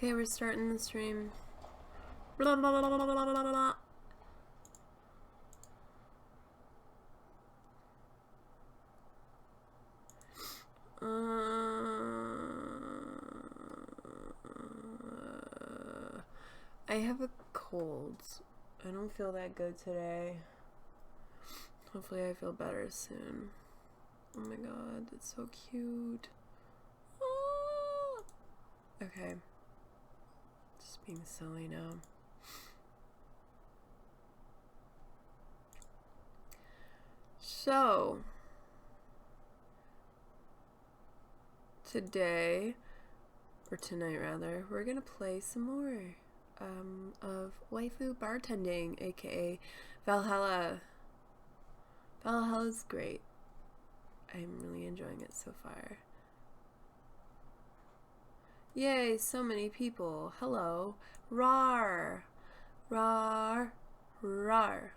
Okay, we're starting the stream. Blah, blah, blah, blah, blah, blah, blah, blah. I have a cold. I don't feel that good today. Hopefully I feel better soon. Oh my god, that's so cute. Ah! Okay. Just being silly now. So, today, or tonight rather, we're gonna play some more of Waifu Bartending, aka Valhalla. Valhalla's great. I'm really enjoying it so far. Yay, so many people. Hello. Rar. Rar. Rar.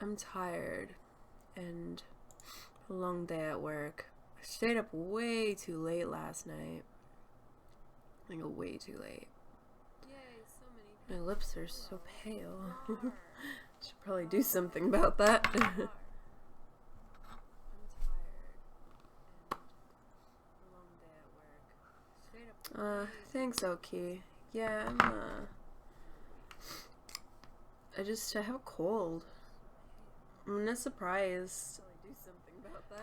I'm tired and a long day at work. I stayed up way too late last night. Like way too late. Yay, so many. My lips are so pale. Should probably do something about that. I'm tired and a long day at work. Thanks, Oki. Yeah, I have a cold. I'm not surprised.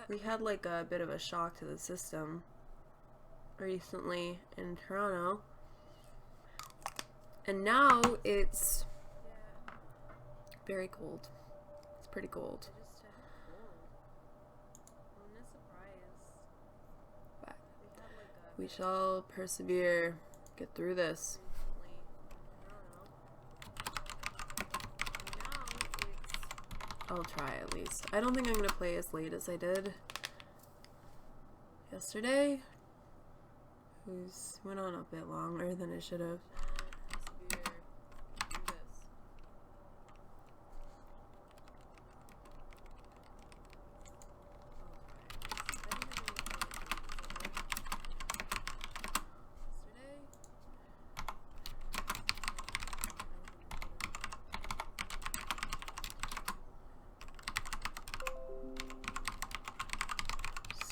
We had like a bit of a shock to the system recently in Toronto. And now it's very cold. It's pretty cold. But we shall persevere. Get through this. I'll try at least. I don't think I'm gonna play as late as I did yesterday. It went on a bit longer than it should have.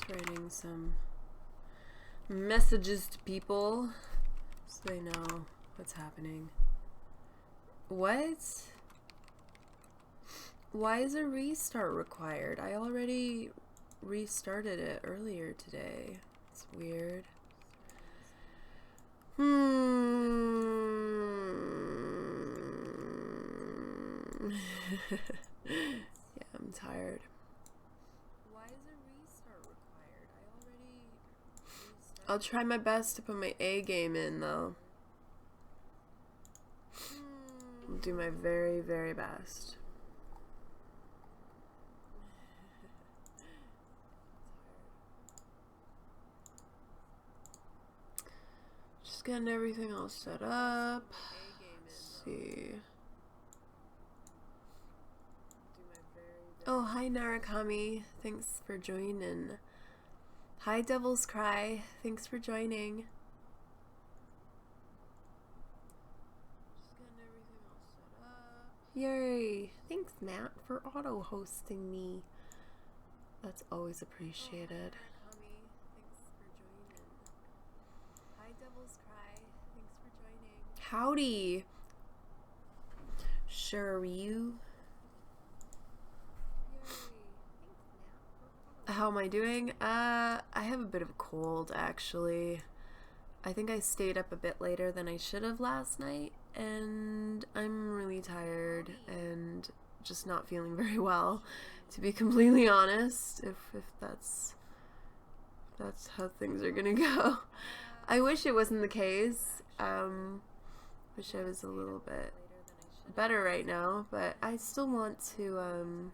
Writing some messages to people so they know what's happening. What? Why is a restart required? I already restarted it earlier today. It's weird. Yeah, I'm tired. I'll try my best to put my A game in, though. I'll do my very, very best. Just getting everything all set up. Let's see. Oh, hi, Narakami. Thanks for joining. Hi, Devil's Cry. Thanks for joining. Just getting everything all set up. Yay. Thanks, Matt, for auto-hosting me. That's always appreciated. Thanks for joining. Hi, Devil's Cry. Thanks for joining. Howdy. Sure, you. How am I doing? I have a bit of a cold, actually. I think I stayed up a bit later than I should have last night, and I'm really tired and just not feeling very well, to be completely honest, if that's how things are gonna go. I wish it wasn't the case. Wish I was a little bit better right now, but I still want to,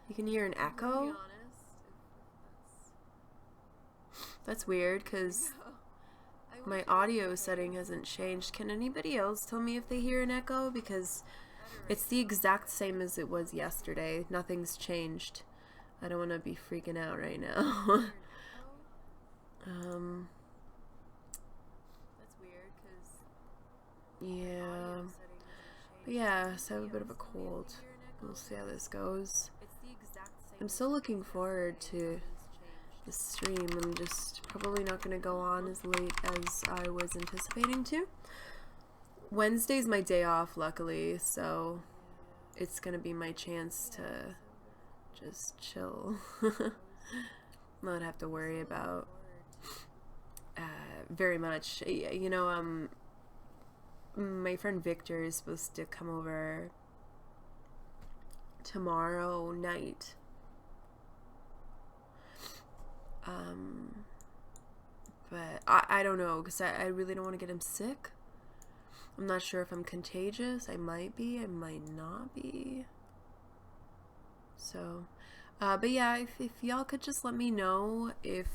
You can hear an echo? That's weird, because my audio setting hasn't changed. Can anybody else tell me if they hear an echo? Because it's the exact same as it was yesterday. Nothing's changed. I don't want to be freaking out right now. yeah, so I have a bit of a cold. We'll see how this goes. I'm still looking forward to the stream. I'm just probably not going to go on as late as I was anticipating to. Wednesday's my day off, luckily, so it's going to be my chance to just chill. Not have to worry about very much. You know, my friend Victor is supposed to come over tomorrow night. But I don't know, because I really don't want to get him sick. I'm not sure if I'm contagious. I might be, I might not be. So, but yeah, if y'all could just let me know if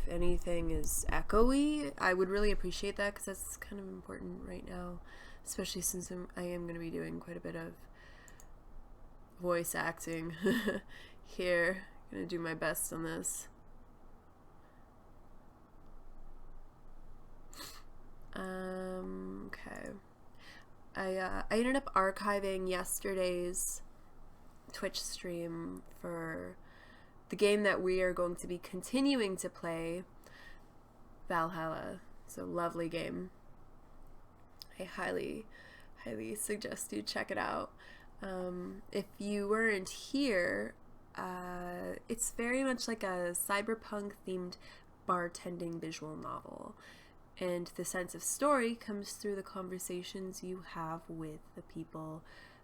anything is echoey, I would really appreciate that, because that's kind of important right now, especially since I am going to be doing quite a bit of voice acting here. I'm going to do my best on this. Okay. I ended up archiving yesterday's Twitch stream for the game that we are going to be continuing to play, Valhalla. It's a lovely game. I highly suggest you check it out. If you weren't here, it's very much like a cyberpunk themed bartending visual novel, and the sense of story comes through the conversations you have with the people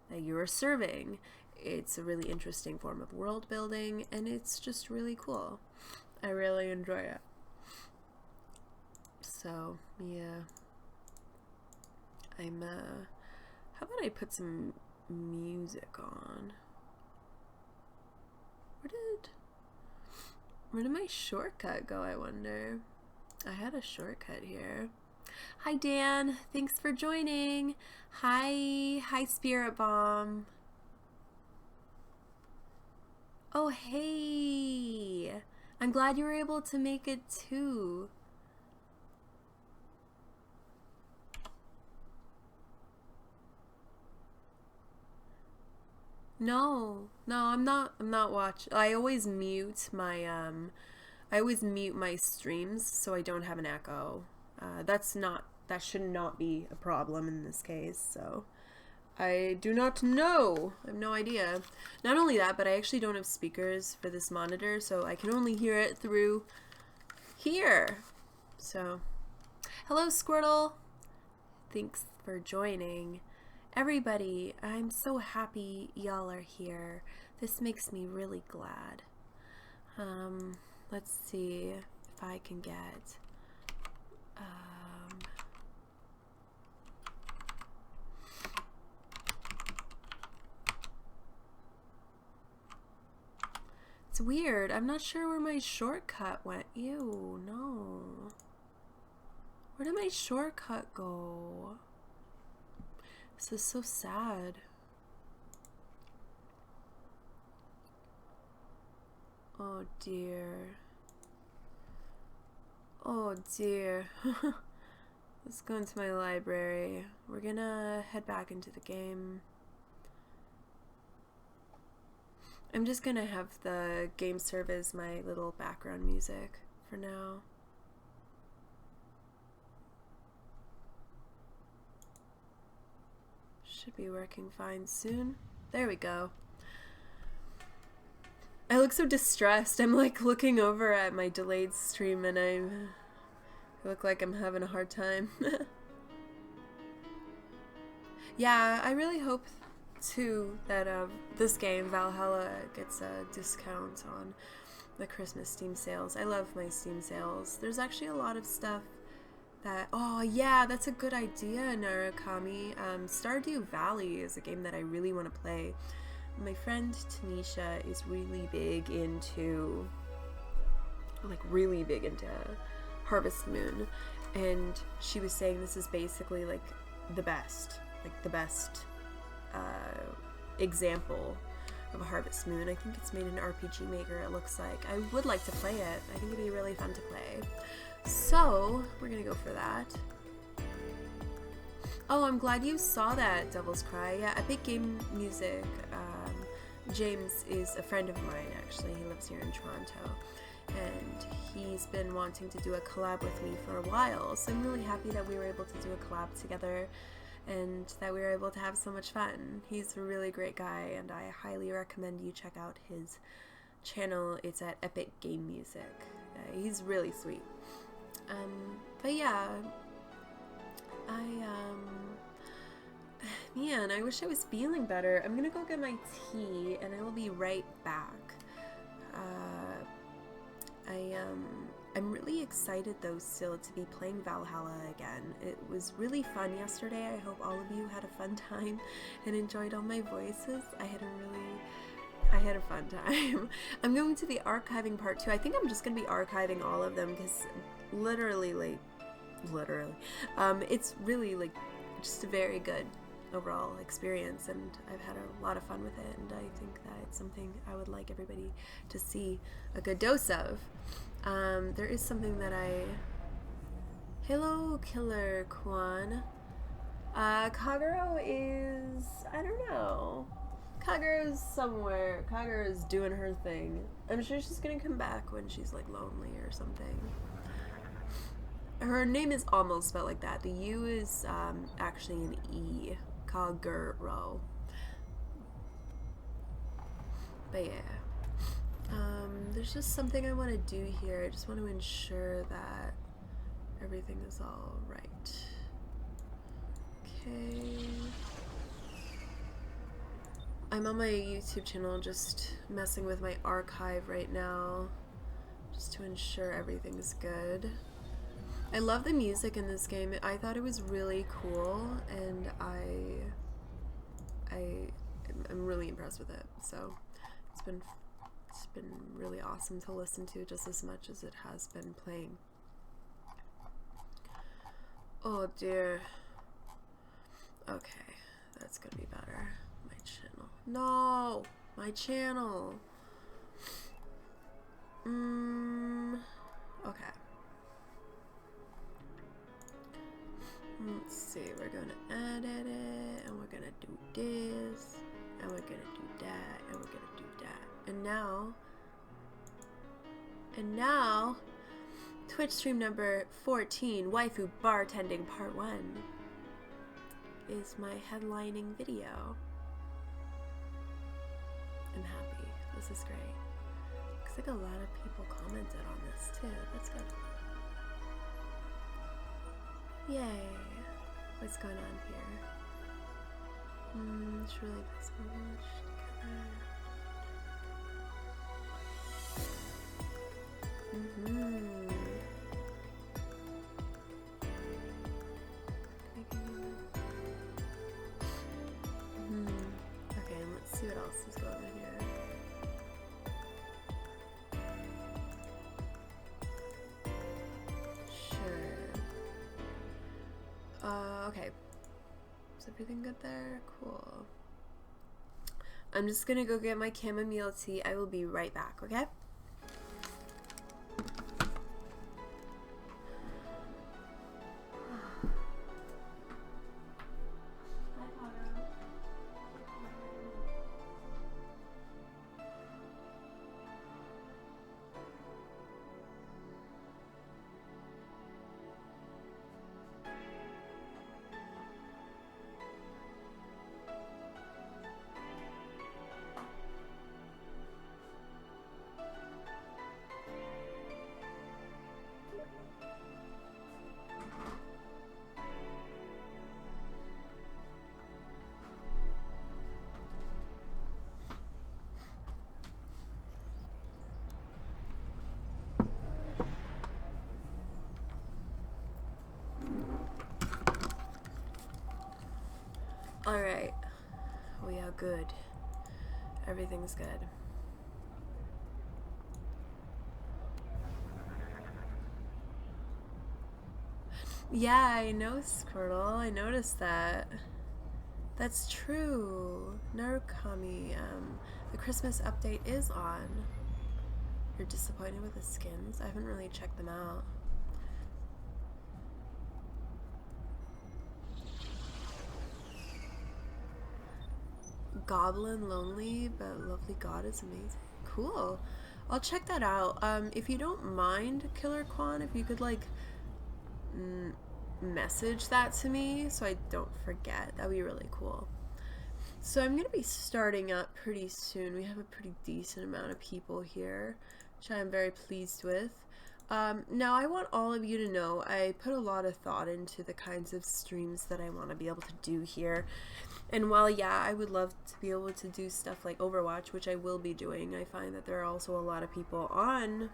that you are serving. It's a really interesting form of world building, and it's just really cool. I really enjoy it. So yeah, how about I put some music on? Where did my shortcut go, I wonder? I had a shortcut here. Hi Dan, thanks for joining. Hi Spirit Bomb. Oh hey, I'm glad you were able to make it too. No, I'm not watching. I always mute my streams so I don't have an echo. That should not be a problem in this case, so I do not know. I have no idea. Not only that, but I actually don't have speakers for this monitor, so I can only hear it through here. So, hello Squirtle. Thanks for joining. Everybody, I'm so happy y'all are here. This makes me really glad. Let's see if I can get it's weird. I'm not sure where my shortcut went. Ew, no. Where did my shortcut go? This is so sad. Oh dear. Oh dear. Let's go into my library. We're gonna head back into the game. I'm just gonna have the game serve as my little background music for now. Should be working fine soon. There we go. I look so distressed. I'm like looking over at my delayed stream and I look like I'm having a hard time. Yeah, I really hope too that this game, Valhalla, gets a discount on the Christmas Steam sales. I love my Steam sales. There's actually a lot of stuff that, oh yeah, that's a good idea, Narukami. Stardew Valley is a game that I really want to play. My friend Tanisha is really big into Harvest Moon, and she was saying this is basically like the best example of a Harvest Moon. I think it's made in RPG Maker, it looks like. I would like to play it. I think it'd be really fun to play. So, we're gonna go for that. Oh, I'm glad you saw that, Devil's Cry. Yeah, Epic Game Music. James is a friend of mine, actually. He lives here in Toronto. And he's been wanting to do a collab with me for a while. So I'm really happy that we were able to do a collab together and that we were able to have so much fun. He's a really great guy, and I highly recommend you check out his channel. It's at Epic Game Music. He's really sweet. But yeah, man, I wish I was feeling better. I'm gonna go get my tea and I will be right back. I'm really excited though still to be playing Valhalla again. It was really fun yesterday. I hope all of you had a fun time and enjoyed all my voices. I had a fun time. I'm going to the archiving part too. I think I'm just gonna be archiving all of them because literally, it's really like just a very good overall experience, and I've had a lot of fun with it, and I think that it's something I would like everybody to see a good dose of. There is something that Hello, Killer Kwan. Kagero is... I don't know. Kagero's somewhere. Kagero's doing her thing. I'm sure she's gonna come back when she's like lonely or something. Her name is almost spelled like that. The U is actually an E. Kagero. But yeah. There's just something I want to do here. I just want to ensure that everything is all right. Okay. I'm on my YouTube channel just messing with my archive right now, just to ensure everything's good. I love the music in this game. I thought it was really cool, and I'm really impressed with it. So it's been really awesome to listen to just as much as it has been playing. Oh dear. Okay, that's gonna be better. My channel. No! My channel! Okay. Let's see, we're gonna edit it, and we're gonna do this, and we're gonna do that, and we're gonna do that. And now, Twitch stream number 14, Waifu Bartending Part 1, is my headlining video. I'm happy. This is great. Looks like a lot of people commented on this too. That's good. Yay. What's going on here? It's really this much together. Okay, let's see what else is going on here. Okay. Is everything good there? Cool. I'm just gonna go get my chamomile tea. I will be right back, okay? Alright, we are good. Everything's good. Yeah, I know, Squirtle. I noticed that. That's true. Narukami, the Christmas update is on. You're disappointed with the skins? I haven't really checked them out. Goblin Lonely, but Lovely God is amazing. Cool. I'll check that out. If you don't mind, Killer Quan, if you could like message that to me so I don't forget, that'd be really cool. So I'm gonna be starting up pretty soon. We have a pretty decent amount of people here, which I'm very pleased with. Now I want all of you to know I put a lot of thought into the kinds of streams that I want to be able to do here. And while, yeah, I would love to be able to do stuff like Overwatch, which I will be doing, I find that there are also a lot of people on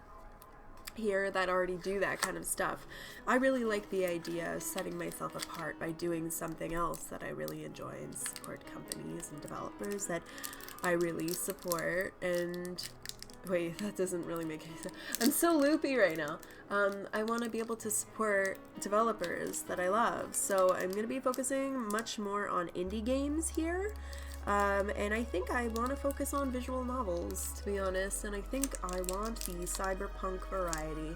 here that already do that kind of stuff. I really like the idea of setting myself apart by doing something else that I really enjoy and support companies and developers that I really support. And wait, that doesn't really make any sense. I'm so loopy right now. I want to be able to support developers that I love, so I'm going to be focusing much more on indie games here. And I think I want to focus on visual novels, to be honest, and I think I want the cyberpunk variety.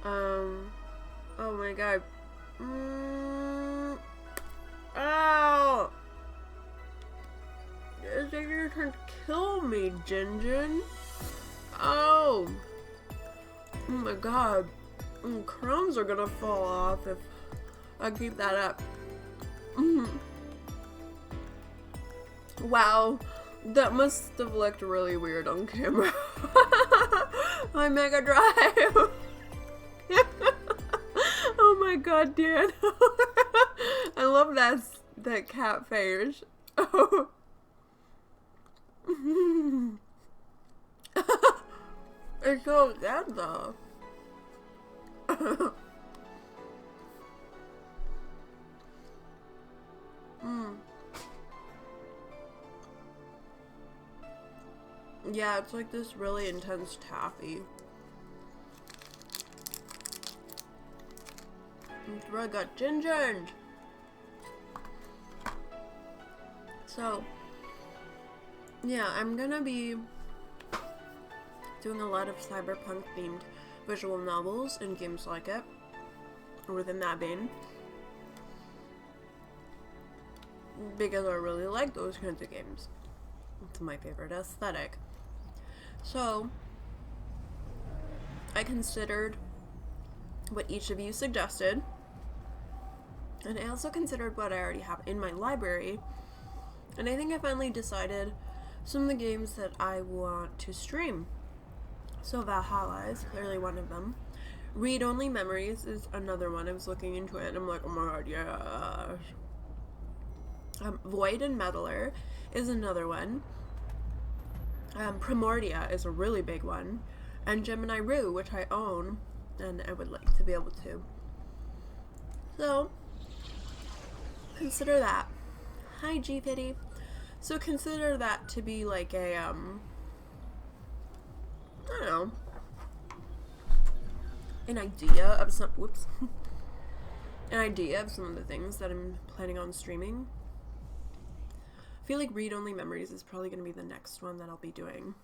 Oh my god. Ow! You're trying to kill me, Jinjin. Oh! Oh my god. Crumbs are gonna fall off if I keep that up. Wow, that must have looked really weird on camera. My Mega Drive. Oh my god, Dan. I love that cat face. Oh. It's so sad though. Yeah, it's like this really intense taffy. It's really good. Ginger! So, yeah, I'm gonna be doing a lot of cyberpunk themed visual novels and games like it, or within that vein, because I really like those kinds of games. It's my favorite aesthetic. So I considered what each of you suggested, and I also considered what I already have in my library, and I think I finally decided some of the games that I want to stream. So Valhalla is clearly one of them. Read Only Memories is another one. I was looking into it and I'm like, oh my god, yeah. Void and Meddler is another one. Primordia is a really big one. And Gemini Rue, which I own and I would like to be able to. So, consider that. Hi, G50. So consider that to be like a, I don't know, an idea of some, whoops, an idea of some of the things that I'm planning on streaming. I feel like Read Only Memories is probably going to be the next one that I'll be doing.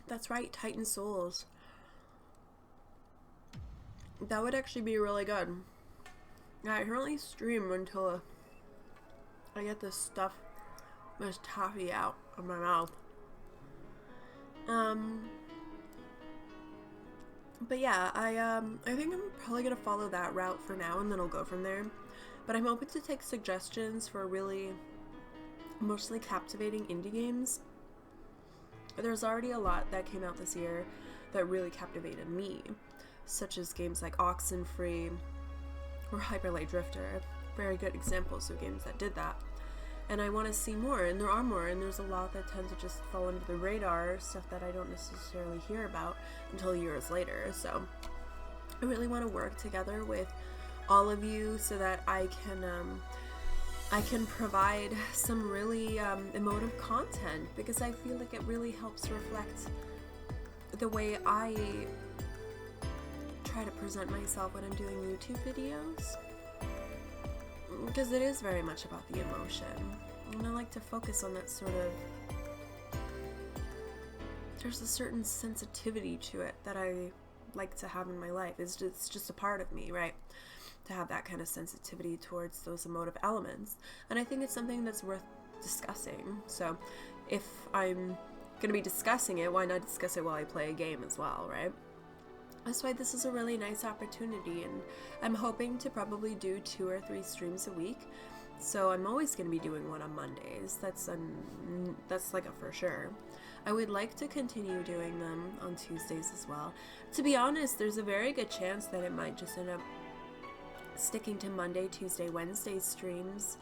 That's right, Titan Souls. That would actually be really good. I currently stream until I get this stuff, this taffy out of my mouth. But yeah, I think I'm probably gonna follow that route for now, and then I'll go from there. But I'm open to take suggestions for really mostly captivating indie games. There's already a lot that came out this year that really captivated me, such as games like Oxenfree or Hyper Light Drifter, very good examples of games that did that. And I want to see more, and there are more, and there's a lot that tend to just fall under the radar, stuff that I don't necessarily hear about until years later. So I really want to work together with all of you so that I can provide some really emotive content, because I feel like it really helps reflect the way I try to present myself when I'm doing YouTube videos. Because it is very much about the emotion, and I like to focus on that sort of, there's a certain sensitivity to it that I like to have in my life. It's just a part of me, right? to have that kind of sensitivity towards those emotive elements. And I think it's something that's worth discussing. So if I'm going to be discussing it, why not discuss it while I play a game as well, right? That's why this is a really nice opportunity, and I'm hoping to probably do 2 or 3 streams a week. So I'm always going to be doing one on Mondays. That's like a for sure. I would like to continue doing them on Tuesdays as well. To be honest, there's a very good chance that it might just end up sticking to Monday, Tuesday, Wednesday streams.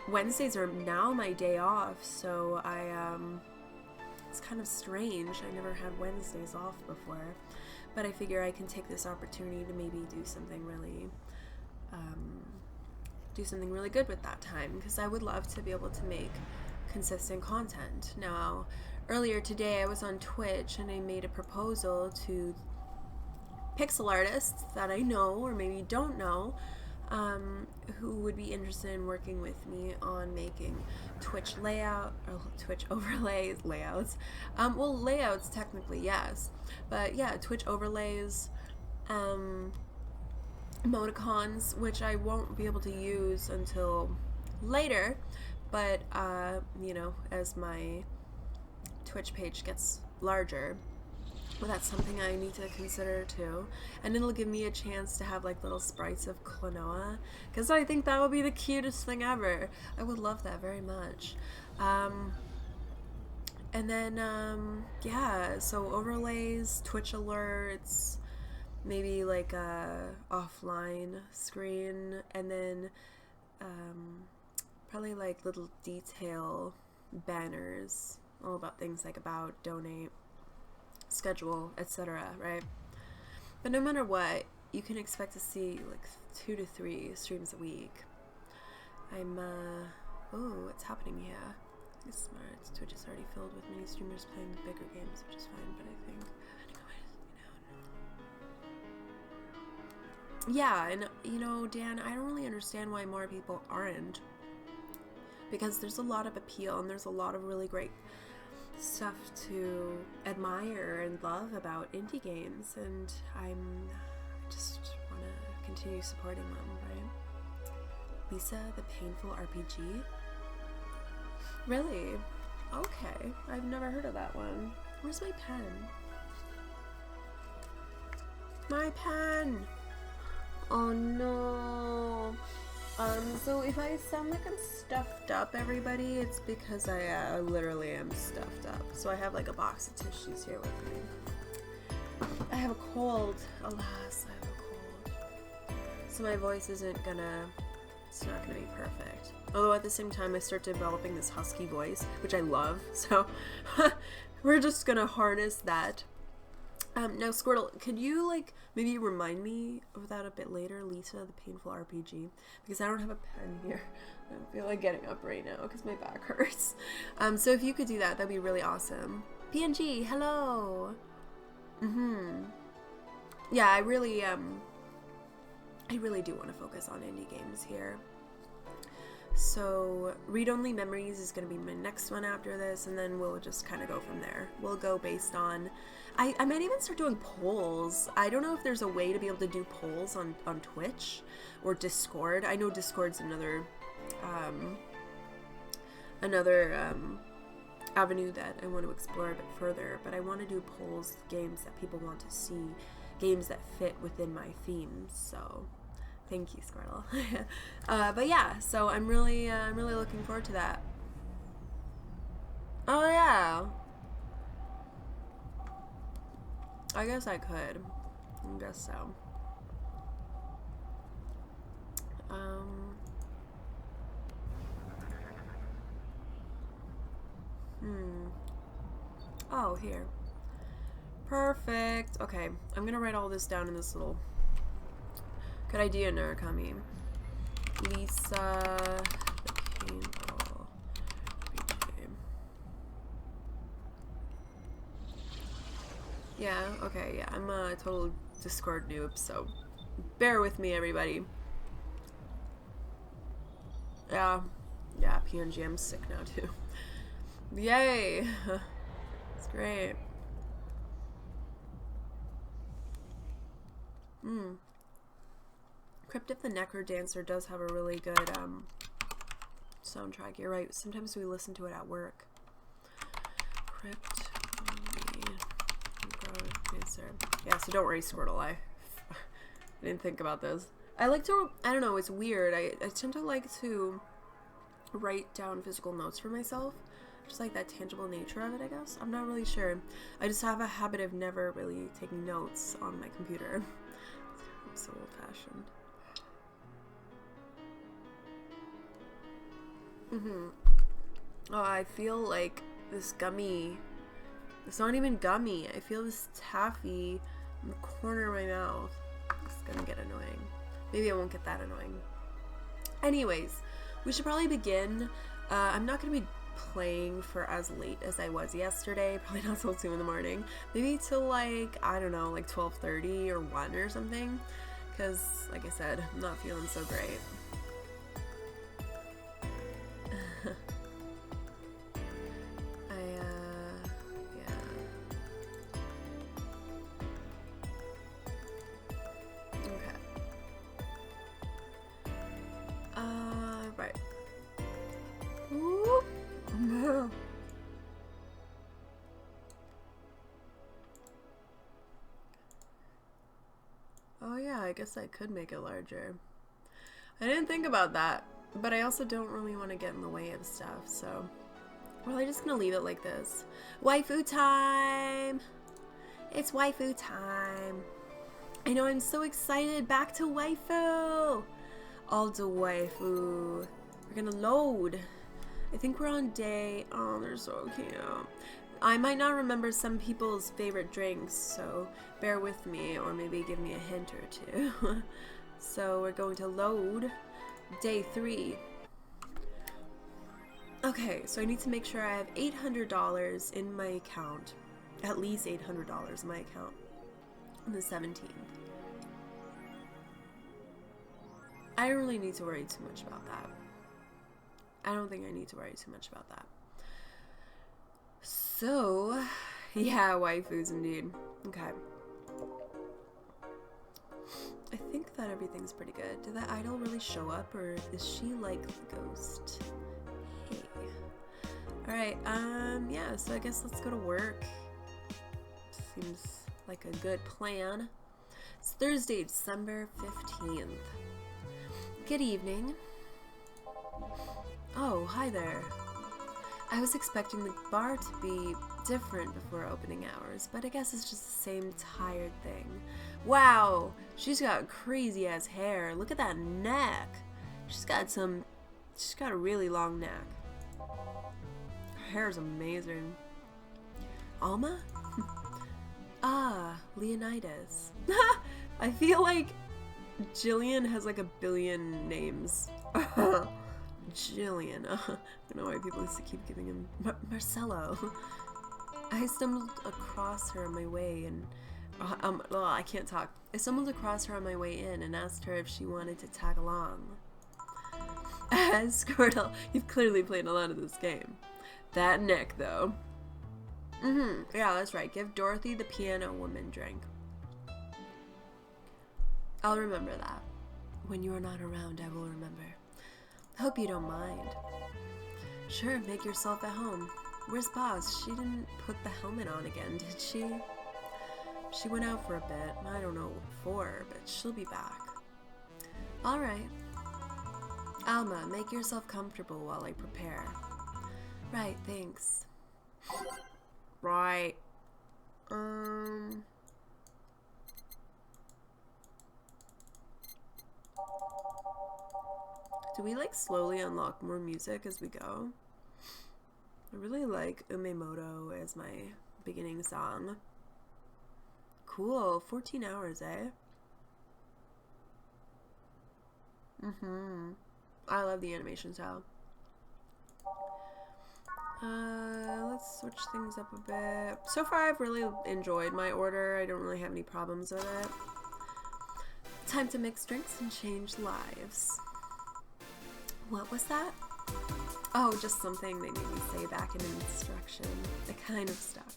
Wednesdays are now my day off, so it's kind of strange. I never had Wednesdays off before, but I figure I can take this opportunity to maybe do something really good with that time, because I would love to be able to make consistent content. Now, earlier today I was on Twitch and I made a proposal to pixel artists that I know or maybe don't know, who would be interested in working with me on making Twitch Twitch overlays, layouts. Well, layouts technically, yes, but yeah, Twitch overlays, emoticons, which I won't be able to use until later, but you know, as my Twitch page gets larger. Well, that's something I need to consider too. And it'll give me a chance to have like little sprites of Klonoa, because I think that would be the cutest thing ever. I would love that very much. And then, yeah, so overlays, Twitch alerts, maybe like a offline screen, and then probably like little detail banners, all about things like about, donate, schedule, etc., right? But no matter what, you can expect to see like 2 to 3 streams a week. Oh, what's happening here? It's smart. Twitch is already filled with many streamers playing bigger games, which is fine, but I think yeah, and you know, Dan, I don't really understand why more people aren't, because there's a lot of appeal and there's a lot of really great stuff to admire and love about indie games, and I just want to continue supporting them, right? Lisa the Painful RPG? Really? Okay, I've never heard of that one. Where's my pen? My pen! Oh no! So if I sound like I'm stuffed up, everybody, it's because I literally am stuffed up. So I have like a box of tissues here with me. I have a cold. Alas, I have a cold. So my voice it's not gonna be perfect. Although at the same time I start developing this husky voice, which I love, so we're just gonna harness that. Now Squirtle, could you like maybe remind me of that a bit later, Lisa the Painful RPG? Because I don't have a pen here. I don't feel like getting up right now because my back hurts. So if you could do that, that'd be really awesome. PNG, hello! Yeah, I really do want to focus on indie games here. So Read-Only Memories is going to be my next one after this, and then we'll just kind of go from there. We'll go based on... I might even start doing polls. I don't know if there's a way to be able to do polls on Twitch or Discord. I know Discord's another avenue that I want to explore a bit further, but I want to do polls, games that people want to see, games that fit within my themes, so... Thank you, Squirtle. But yeah, so I'm really looking forward to that. Oh yeah. I guess I could. I guess so. Oh, here. Perfect. Okay, I'm gonna write all this down in this little... Good idea, Narukami. Lisa the Painful RPG. Yeah, okay, yeah, I'm a total Discord noob, so bear with me, everybody. Yeah, PNG, I'm sick now, too. Yay! It's great. Crypt of the Necro Dancer does have a really good soundtrack. You're right. Sometimes we listen to it at work. Crypt of the Necro Dancer. Yeah, so don't worry, Squirtle. I didn't think about this. I like to, I don't know, it's weird. I tend to like to write down physical notes for myself. Just like that tangible nature of it, I guess. I'm not really sure. I just have a habit of never really taking notes on my computer. I'm so old-fashioned. Oh, I feel like this gummy. It's not even gummy. I feel this taffy in the corner of my mouth. It's gonna get annoying. Maybe it won't get that annoying. Anyways, we should probably begin. I'm not gonna be playing for as late as I was yesterday. Probably not till 2 in the morning. Maybe till like, I don't know, like 12:30 or 1 or something. Because, like I said, I'm not feeling so great. Oh yeah, I guess I could make it larger. I didn't think about that, but I also don't really want to get in the way of stuff, so we're really just gonna leave it like this. Waifu time! It's waifu time! I know, I'm so excited! Back to waifu! All the waifu. We're gonna load. I think we're on day... Oh, they're so cute. I might not remember some people's favorite drinks, so bear with me, or maybe give me a hint or two. So we're going to load day 3. Okay, so I need to make sure I have $800 in my account. At least $800 in my account on the 17th. I don't really need to worry too much about that. I don't think I need to worry too much about that. So, yeah, waifus indeed. Okay. I think that everything's pretty good. Did that idol really show up, or is she like the ghost? Hey. Alright, yeah, so I guess let's go to work. Seems like a good plan. It's Thursday, December 15th. Good evening. Oh, hi there. I was expecting the bar to be different before opening hours, but I guess it's just the same tired thing. Wow, she's got crazy ass hair. Look at that neck. She's got a really long neck. Her hair is amazing. Alma? Ah, Leonidas. I feel like Jillian has like a billion names. Jillian. I don't know why people used to keep giving him Marcello. I stumbled across her on my way and I can't talk. I stumbled across her on my way in and asked her if she wanted to tag along. Squirtle, you've clearly played a lot of this game. That neck though. Yeah, that's right. Give Dorothy the piano woman drink. I'll remember that. When you are not around, I will remember. Hope you don't mind. Sure, make yourself at home. Where's Boss? She didn't put the helmet on again, did she? She went out for a bit. I don't know what for, but she'll be back. Alright. Alma, make yourself comfortable while I prepare. Right, thanks. Right. Do we like slowly unlock more music as we go? I really like Umemoto as my beginning song. Cool, 14 hours, eh? I love the animation style. Let's switch things up a bit. So far, I've really enjoyed my order. I don't really have any problems with it. Time to mix drinks and change lives. What was that? Oh, just something they made me say back in an instruction. It kind of stuck.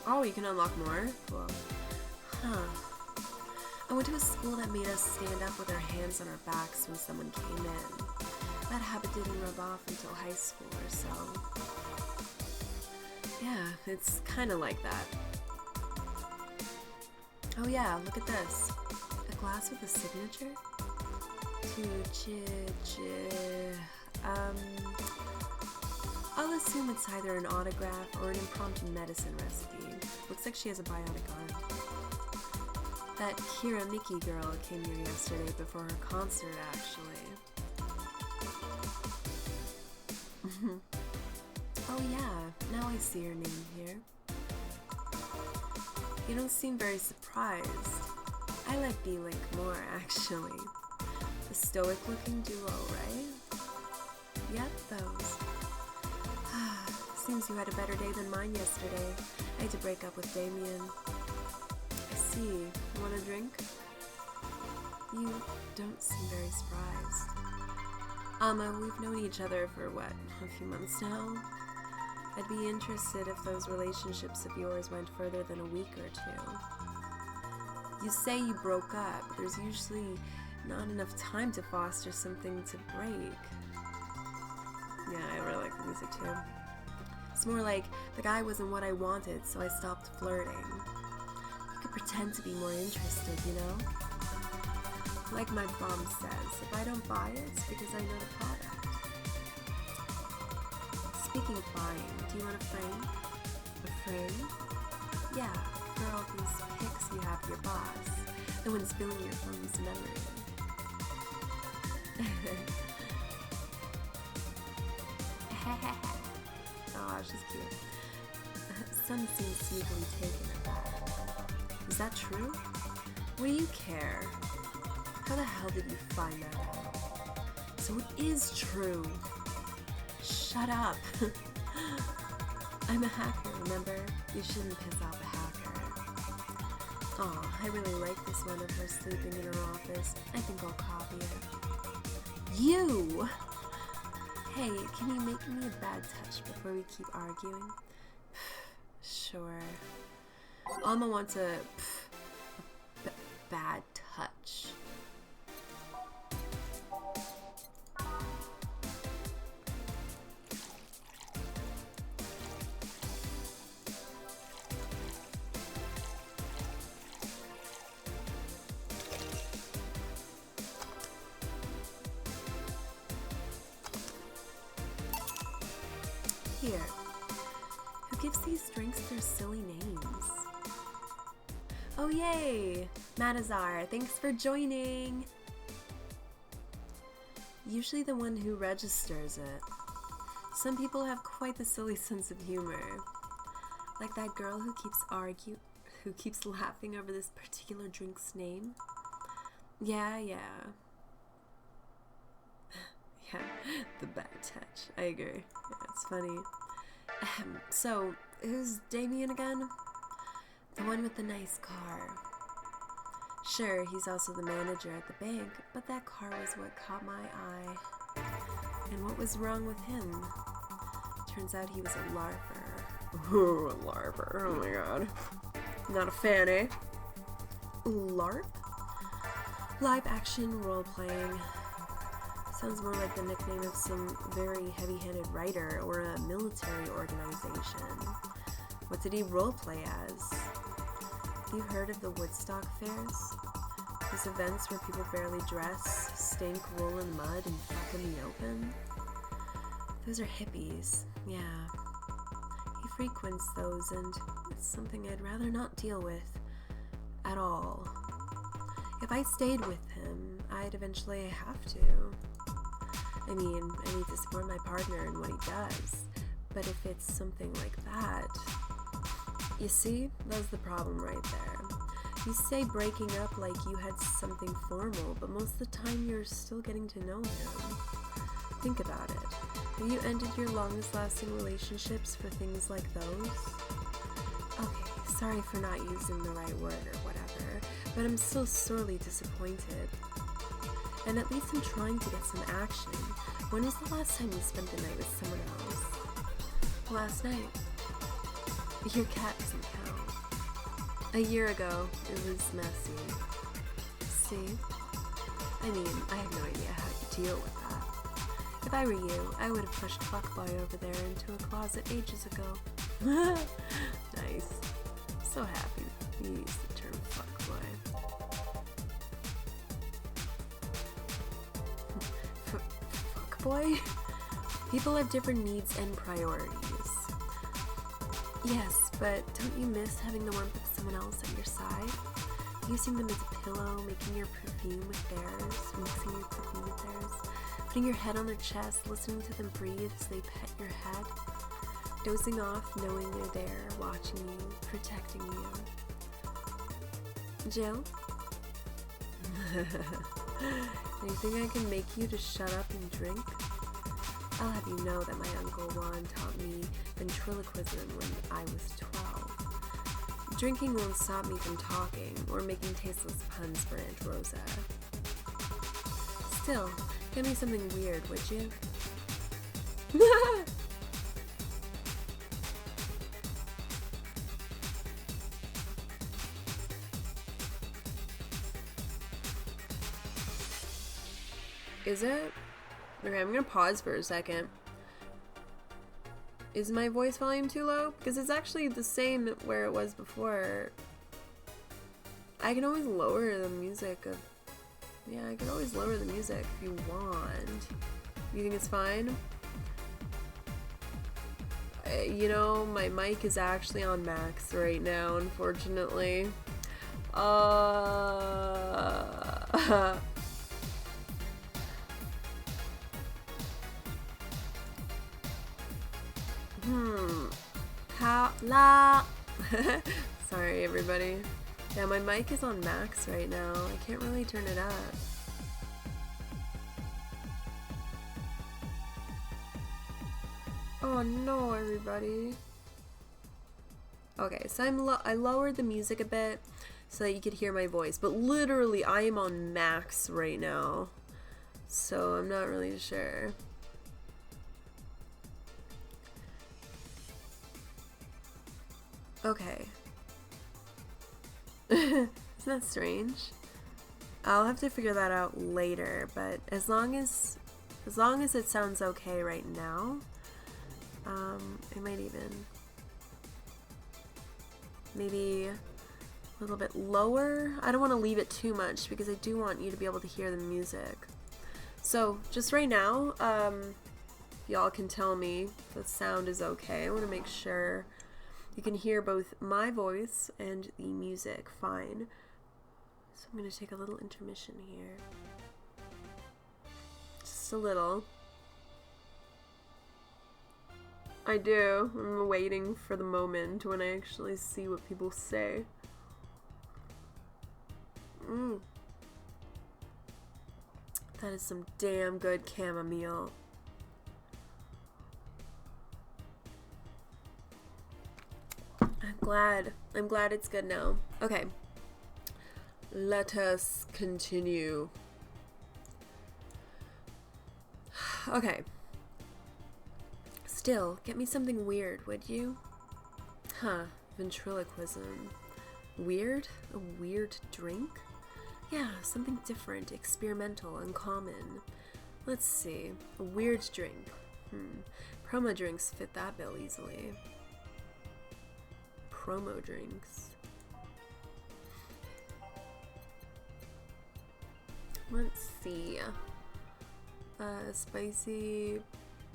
Oh, you can unlock more? Cool. Huh. I went to a school that made us stand up with our hands on our backs when someone came in. That habit didn't rub off until high school or so. Yeah, it's kinda like that. Oh yeah, look at this. A glass with a signature? I'll assume it's either an autograph or an impromptu medicine recipe. Looks like she has a bionic arm. That Kira Miki girl came here yesterday before her concert, actually. Oh yeah, now I see your name here. You don't seem very surprised. I like B-Link more, actually. The stoic-looking duo, right? Yep, those. Seems you had a better day than mine yesterday. I had to break up with Damien. I see. You want a drink? You don't seem very surprised. We've known each other for, what, a few months now? I'd be interested if those relationships of yours went further than a week or two. You say you broke up, but there's usually not enough time to foster something to break. Yeah, I really like the music too. It's more like the guy wasn't what I wanted, so I stopped flirting. You could pretend to be more interested, you know? Like my mom says, if I don't buy it, it's because I know the product. Speaking of buying, do you want a frame? A frame? Yeah, for all these pics you have of your boss. The one's filling your phone's memory. Aw, she's cute. Some seem sneakily taken at that. Is that true? What do you care? How the hell did you find that out? So it is true. Shut up. I'm a hacker, remember? You shouldn't piss off a hacker. Aw, I really like this one of her sleeping in her office. I think I'll copy it. You! Hey, can you make me a bad touch before we keep arguing? Sure. Alma wants a bad touch. Here. Who gives these drinks their silly names? Oh yay! Matazar, thanks for joining! Usually the one who registers it. Some people have quite the silly sense of humor. Like that girl who keeps laughing over this particular drink's name. Yeah. Yeah, the bad touch. I agree. Yeah, it's funny. So, who's Damien again? The one with the nice car. Sure, he's also the manager at the bank, but that car was what caught my eye. And what was wrong with him? Turns out he was a larper. Ooh, a larper. Oh my god. Not a fan, eh? LARP? Live action role-playing. Sounds more like the nickname of some very heavy-handed writer or a military organization. What did he roleplay as? Have you heard of the Woodstock fairs? These events where people barely dress, stink, roll in mud, and fuck in the open? Those are hippies, yeah. He frequents those, and it's something I'd rather not deal with at all. If I stayed with him, I'd eventually have to. I mean, I need to support my partner in what he does, but if it's something like that... You see, that's the problem right there. You say breaking up like you had something formal, but most of the time you're still getting to know him. Think about it. Have you ended your longest lasting relationships for things like those? Okay, sorry for not using the right word or whatever, but I'm still sorely disappointed. And at least I'm trying to get some action. When was the last time you spent the night with someone else? Last night. Your cat doesn't count. A year ago, it was messy. see. I mean, I have no idea how to deal with that. If I were you, I would have pushed fuckboy over there into a closet ages ago. Nice. So happy you used the term fuckboy. Fuckboy? People have different needs and priorities. Yes, but don't you miss having the warmth of someone else at your side? Using them as a pillow, making your perfume with theirs, mixing your perfume with theirs, putting your head on their chest, listening to them breathe as they pet your head, dozing off knowing they're there, watching you, protecting you. Jill? Anything I can make you to shut up and drink? I'll have you know that my Uncle Juan taught me ventriloquism when I was 12. Drinking won't stop me from talking or making tasteless puns for Aunt Rosa. Still, give me something weird, would you? Is it? Okay, I'm gonna pause for a second. Is my voice volume too low? Because it's actually the same where it was before. I can always lower the music of... Yeah, I can always lower the music if you want. You think it's fine? You know, my mic is actually on max right now, unfortunately. Sorry, everybody. Yeah, my mic is on max right now. I can't really turn it up. Oh no, everybody. Okay, so I lowered the music a bit so that you could hear my voice, but literally I am on max right now, so I'm not really sure. Okay. Isn't that strange? I'll have to figure that out later, but as long as it sounds okay right now, I might even maybe a little bit lower. I don't want to leave it too much because I do want you to be able to hear the music. So just right now, y'all can tell me if the sound is okay. I want to make sure you can hear both my voice and the music fine. So I'm going to take a little intermission here. Just a little. I do. I'm waiting for the moment when I actually see what people say. That is some damn good chamomile. I'm glad it's good now. Okay. Let us continue. Okay. Still, get me something weird, would you? Huh, ventriloquism. Weird? A weird drink? Yeah, something different, experimental, uncommon. Let's see. A weird drink. Promo drinks fit that bill easily. Promo drinks. Let's see. Spicy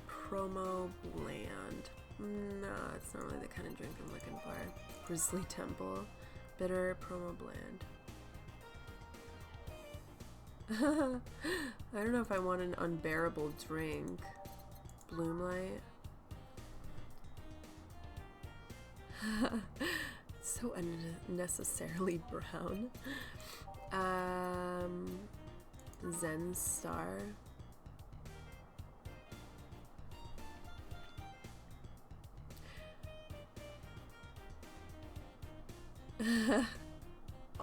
promo bland. No, it's not really the kind of drink I'm looking for. Grizzly Temple. Bitter promo bland. I don't know if I want an unbearable drink. Bloomlight. So unnecessarily brown. Zen Star.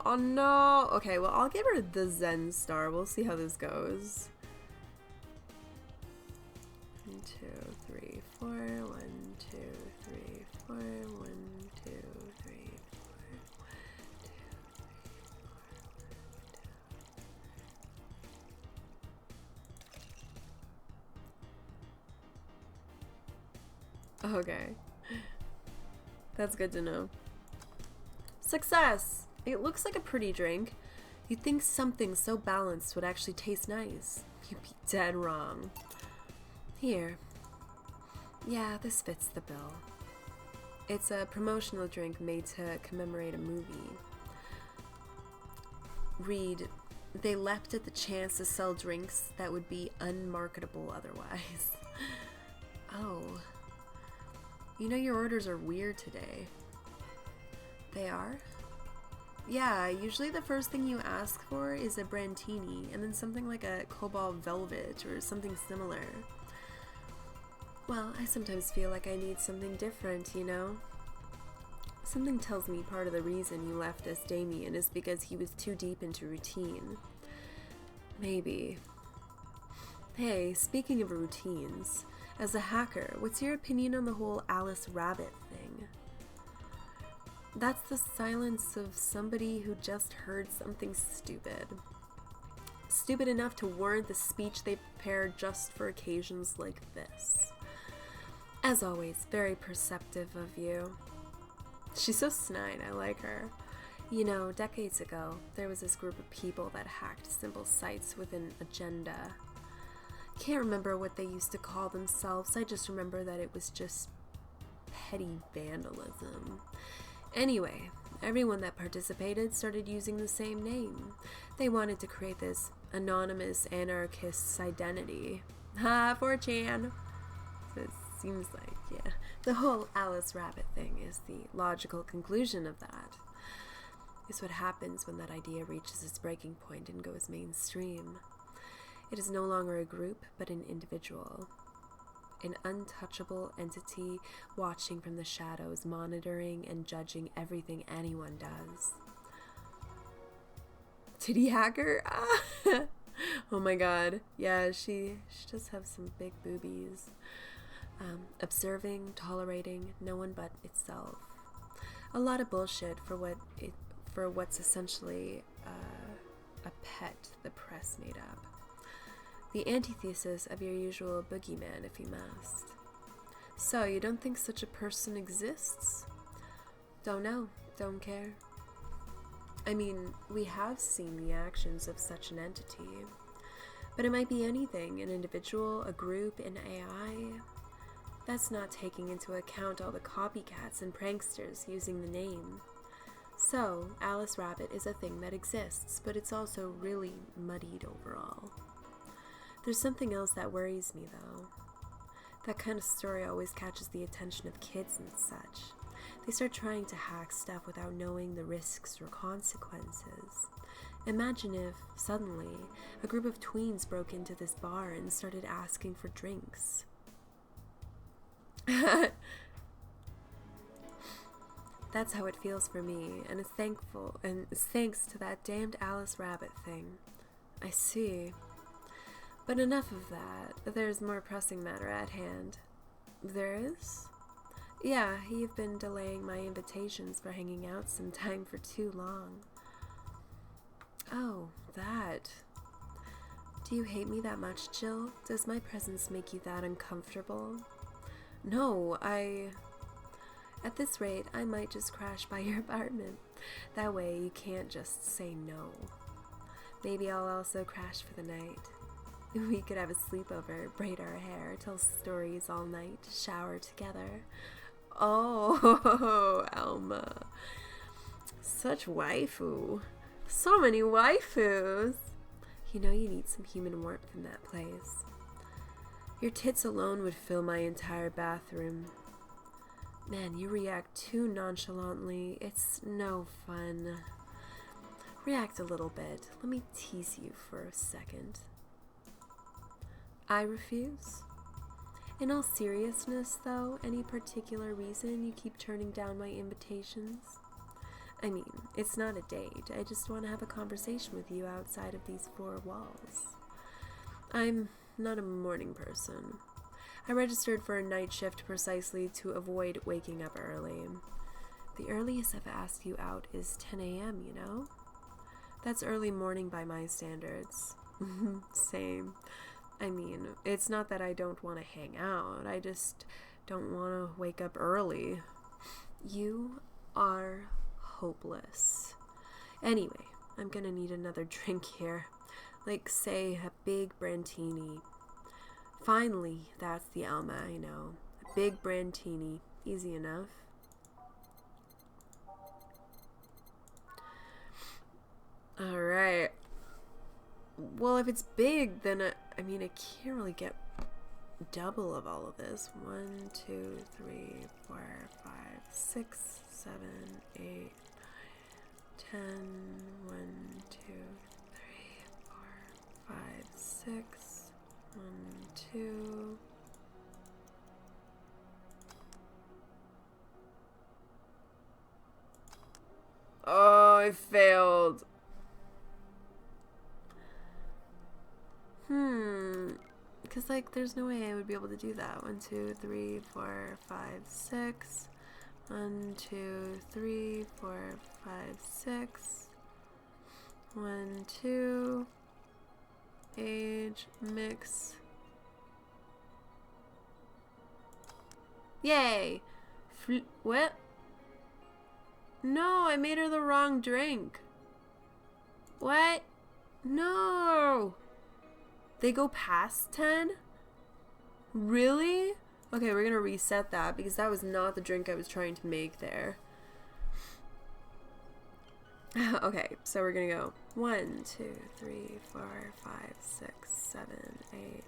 Oh no. Okay, well I'll give her the Zen Star. We'll see how this goes. 1, 2, 3, 4. 1, 2, 3, 4. 1, 2, 3, 4. 1, 2, 3, 4. 1, 2, 3, 4. Okay. That's good to know. Success! It looks like a pretty drink. You'd think something so balanced would actually taste nice. You'd be dead wrong. Here. Yeah, this fits the bill. It's a promotional drink made to commemorate a movie. Read, they leapt at the chance to sell drinks that would be unmarketable otherwise. Oh. You know your orders are weird today. They are? Yeah, usually the first thing you ask for is a Brantini, and then something like a Cobalt Velvet or something similar. Well, I sometimes feel like I need something different, you know? Something tells me part of the reason you left as Damien is because he was too deep into routine. Maybe. Hey, speaking of routines, as a hacker, what's your opinion on the whole Alice Rabbit thing? That's the silence of somebody who just heard something stupid. Stupid enough to warrant the speech they prepared just for occasions like this. As always, very perceptive of you. She's so snide, I like her. You know, decades ago, there was this group of people that hacked simple sites with an agenda. Can't remember what they used to call themselves, I just remember that it was just petty vandalism. Anyway, everyone that participated started using the same name. They wanted to create this anonymous anarchist's identity. Ha, 4chan! So it seems like, yeah, the whole Alice Rabbit thing is the logical conclusion of that. It's what happens when that idea reaches its breaking point and goes mainstream. It is no longer a group, but an individual. An untouchable entity watching from the shadows, monitoring and judging everything anyone does. Titty hacker? Oh my god. Yeah, she does have some big boobies. Observing, tolerating, no one but itself. A lot of bullshit for what's essentially a pet the press made up. The antithesis of your usual boogeyman, if you must. So, you don't think such a person exists? Don't know. Don't care. I mean, we have seen the actions of such an entity. But it might be anything, an individual, a group, an AI. That's not taking into account all the copycats and pranksters using the name. So, Alice Rabbit is a thing that exists, but it's also really muddied overall. There's something else that worries me, though. That kind of story always catches the attention of kids and such. They start trying to hack stuff without knowing the risks or consequences. Imagine if, suddenly, a group of tweens broke into this bar and started asking for drinks. That's how it feels for me, and it's thanks to that damned Alice Rabbit thing. I see. But enough of that. There's more pressing matter at hand. There is? Yeah, you've been delaying my invitations for hanging out sometime for too long. Oh, that. Do you hate me that much, Jill? Does my presence make you that uncomfortable? No, At this rate, I might just crash by your apartment. That way you can't just say no. Maybe I'll also crash for the night. We could have a sleepover, braid our hair, tell stories all night, shower together. Oh, Alma. Such waifu. So many waifus. You know you need some human warmth in that place. Your tits alone would fill my entire bathroom. Man, you react too nonchalantly. It's no fun. React a little bit. Let me tease you for a second. I refuse. In all seriousness, though, any particular reason you keep turning down my invitations? I mean, it's not a date. I just want to have a conversation with you outside of these four walls. I'm not a morning person. I registered for a night shift precisely to avoid waking up early. The earliest I've asked you out is 10 a.m., you know? That's early morning by my standards. Same. I mean, it's not that I don't want to hang out. I just don't want to wake up early. You are hopeless. Anyway, I'm gonna need another drink here. Like, say, a big Brantini. Finally, that's the Alma I know. A big Brantini. Easy enough. Alright. Well, if it's big, then I mean, I can't really get double of all of this. 1, 2, 3, 4, 5, 6, 7, 8, 10. 1, 2, 3, 4, 5, 6. 1, 2. Oh, I failed. Because, like, there's no way I would be able to do that. 1, 2, 3, 4, 5, 6. 1, 2, 3, 4, 5, 6. 1, 2. Age, mix. Yay! What? No, I made her the wrong drink. What? No! They go past 10? Really? Okay, we're gonna reset that because that was not the drink I was trying to make there. Okay, so we're gonna go 1, 2, 3, 4, 5, 6, 7, 8, 9,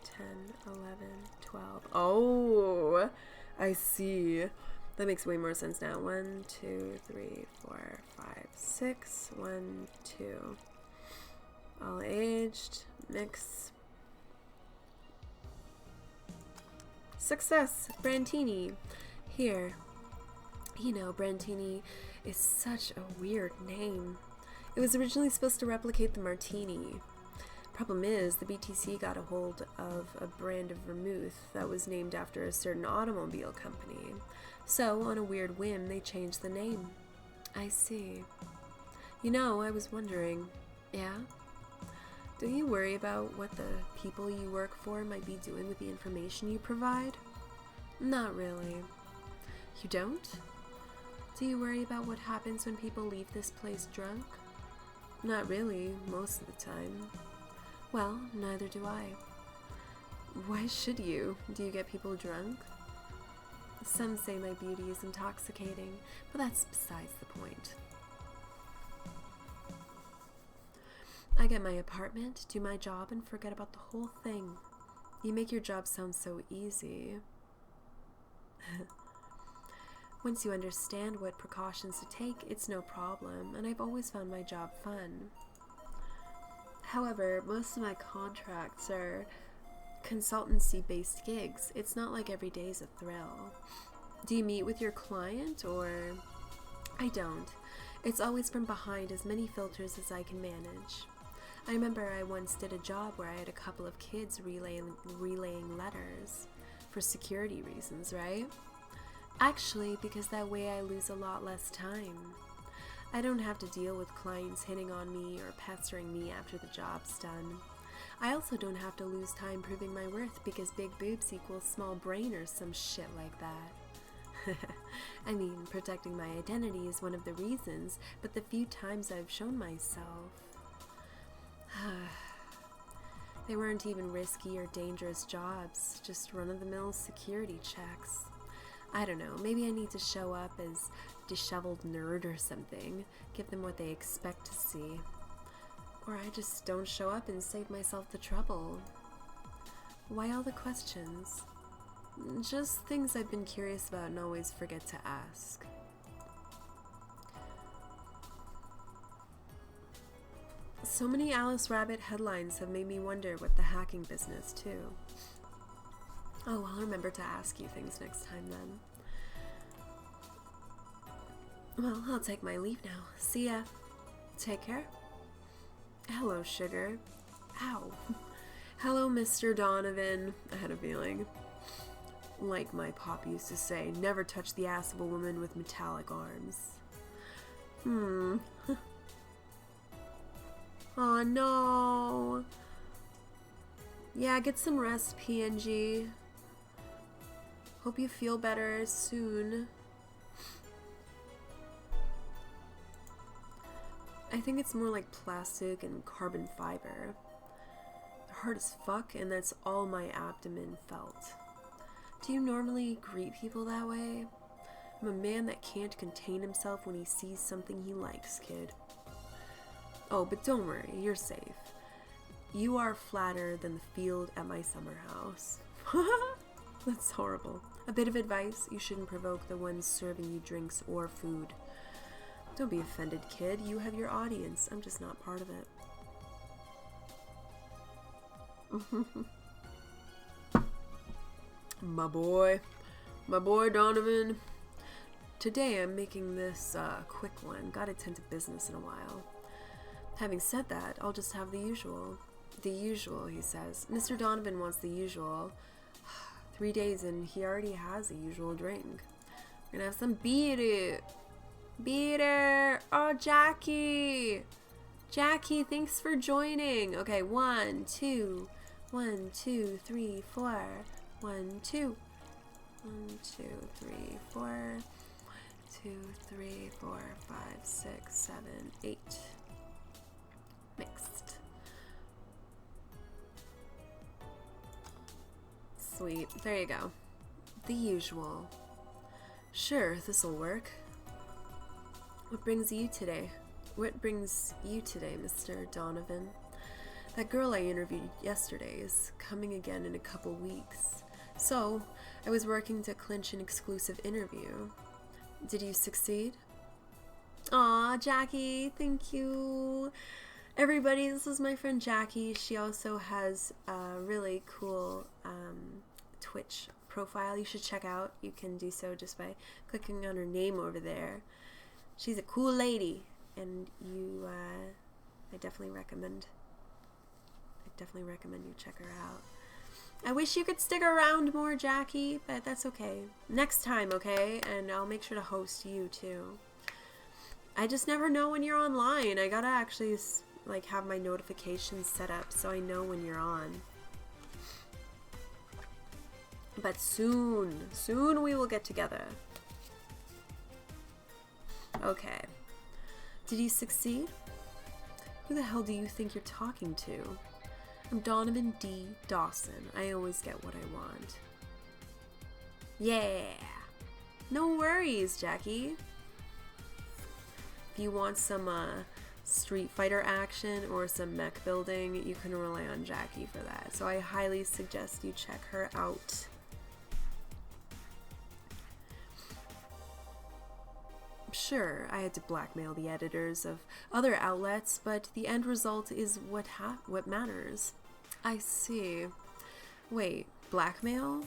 10, 11, 12. Oh, I see. That makes way more sense now. 1, 2, 3, 4, 5, 6. 1, 2. All aged. Mix. Success! Brantini. Here. You know, Brantini is such a weird name. It was originally supposed to replicate the martini. Problem is, the BTC got a hold of a brand of vermouth that was named after a certain automobile company. So, on a weird whim, they changed the name. I see. You know, I was wondering, yeah? Do you worry about what the people you work for might be doing with the information you provide? Not really. You don't? Do you worry about what happens when people leave this place drunk? Not really, most of the time. Well, neither do I. Why should you? Do you get people drunk? Some say my beauty is intoxicating, but that's besides the point. I get my apartment, do my job, and forget about the whole thing. You make your job sound so easy. Once you understand what precautions to take, it's no problem, and I've always found my job fun. However, most of my contracts are consultancy-based gigs. It's not like every day's a thrill. Do you meet with your client, or... I don't. It's always from behind as many filters as I can manage. I remember I once did a job where I had a couple of kids relaying letters. For security reasons, right? Actually, because that way I lose a lot less time. I don't have to deal with clients hitting on me or pestering me after the job's done. I also don't have to lose time proving my worth because big boobs equals small brain or some shit like that. I mean, protecting my identity is one of the reasons, but the few times I've shown myself... They weren't even risky or dangerous jobs, just run-of-the-mill security checks. I don't know, maybe I need to show up as disheveled nerd or something, give them what they expect to see. Or I just don't show up and save myself the trouble. Why all the questions? Just things I've been curious about and always forget to ask. So many Alice Rabbit headlines have made me wonder what the hacking business too. Oh, I'll remember to ask you things next time then. Well, I'll take my leave now. See ya. Take care. Hello, sugar. Ow. Hello, Mr. Donovan. I had a feeling. Like my pop used to say, never touch the ass of a woman with metallic arms. Oh no. Yeah, get some rest, PNG. Hope you feel better soon. I think it's more like plastic and carbon fiber. Hard as fuck, and that's all my abdomen felt. Do you normally greet people that way? I'm a man that can't contain himself when he sees something he likes, kid. Oh, but don't worry, you're safe. You are flatter than the field at my summer house. That's horrible. A bit of advice, you shouldn't provoke the ones serving you drinks or food. Don't be offended, kid. You have your audience. I'm just not part of it. My boy Donovan. Today I'm making this quick one. Gotta tend to business in a while. Having said that, I'll just have the usual. The usual, he says. Mr. Donovan wants the usual. 3 days and he already has a usual drink. We're gonna have some beer. Beater! Oh, Jackie! Jackie, thanks for joining. Okay, 1, 2, 1, 2, 3, 4. 1, 2. 1, 2, 3, 4. 1, 2, 3, 4, 5, 6, 7, 8. Mixed. Sweet. There you go. The usual. Sure, this'll work. What brings you today? What brings you today, Mr. Donovan? That girl I interviewed yesterday is coming again in a couple weeks. So, I was working to clinch an exclusive interview. Did you succeed? Aw, Jackie, thank you. Everybody, this is my friend Jackie. She also has a really cool Twitch profile you should check out. You can do so just by clicking on her name over there. She's a cool lady, and I definitely recommend you check her out. I wish you could stick around more, Jackie, but that's okay. Next time, okay? And I'll make sure to host you too. I just never know when you're online. I gotta actually like have my notifications set up so I know when you're on. But soon we will get together. Okay. Did you succeed? Who the hell do you think you're talking to? I'm Donovan D. Dawson. I always get what I want. Yeah. No worries, Jackie. If you want some Street Fighter action or some mech building, you can rely on Jackie for that. So I highly suggest you check her out. Sure, I had to blackmail the editors of other outlets, but the end result is what matters. I see. Wait, blackmail?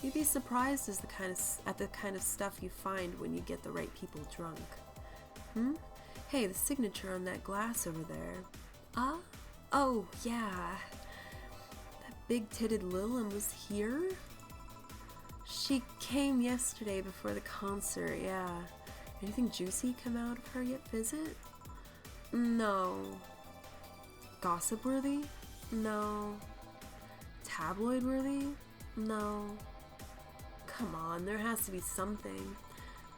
You'd be surprised at the kind of stuff you find when you get the right people drunk. Hey, the signature on that glass over there. Oh, yeah. That big-titted Lilum was here? She came yesterday before the concert, yeah. Anything juicy come out of her visit? No. Gossip-worthy? No. Tabloid-worthy? No. Come on, there has to be something.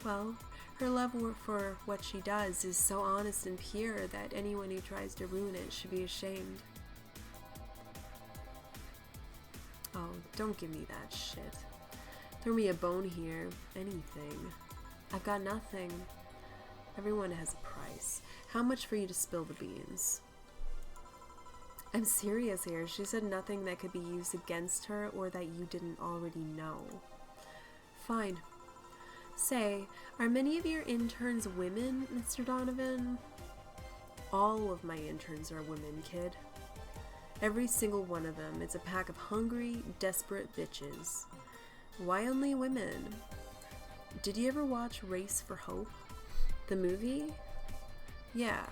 Well, her love for what she does is so honest and pure that anyone who tries to ruin it should be ashamed. Oh, don't give me that shit. Throw me a bone here. Anything. I've got nothing. Everyone has a price. How much for you to spill the beans? I'm serious here. She said nothing that could be used against her or that you didn't already know. Fine. Say, are many of your interns women, Mr. Donovan? All of my interns are women, kid. Every single one of them. It's a pack of hungry, desperate bitches. Why only women? Did you ever watch Race for Hope? The movie? Yeah.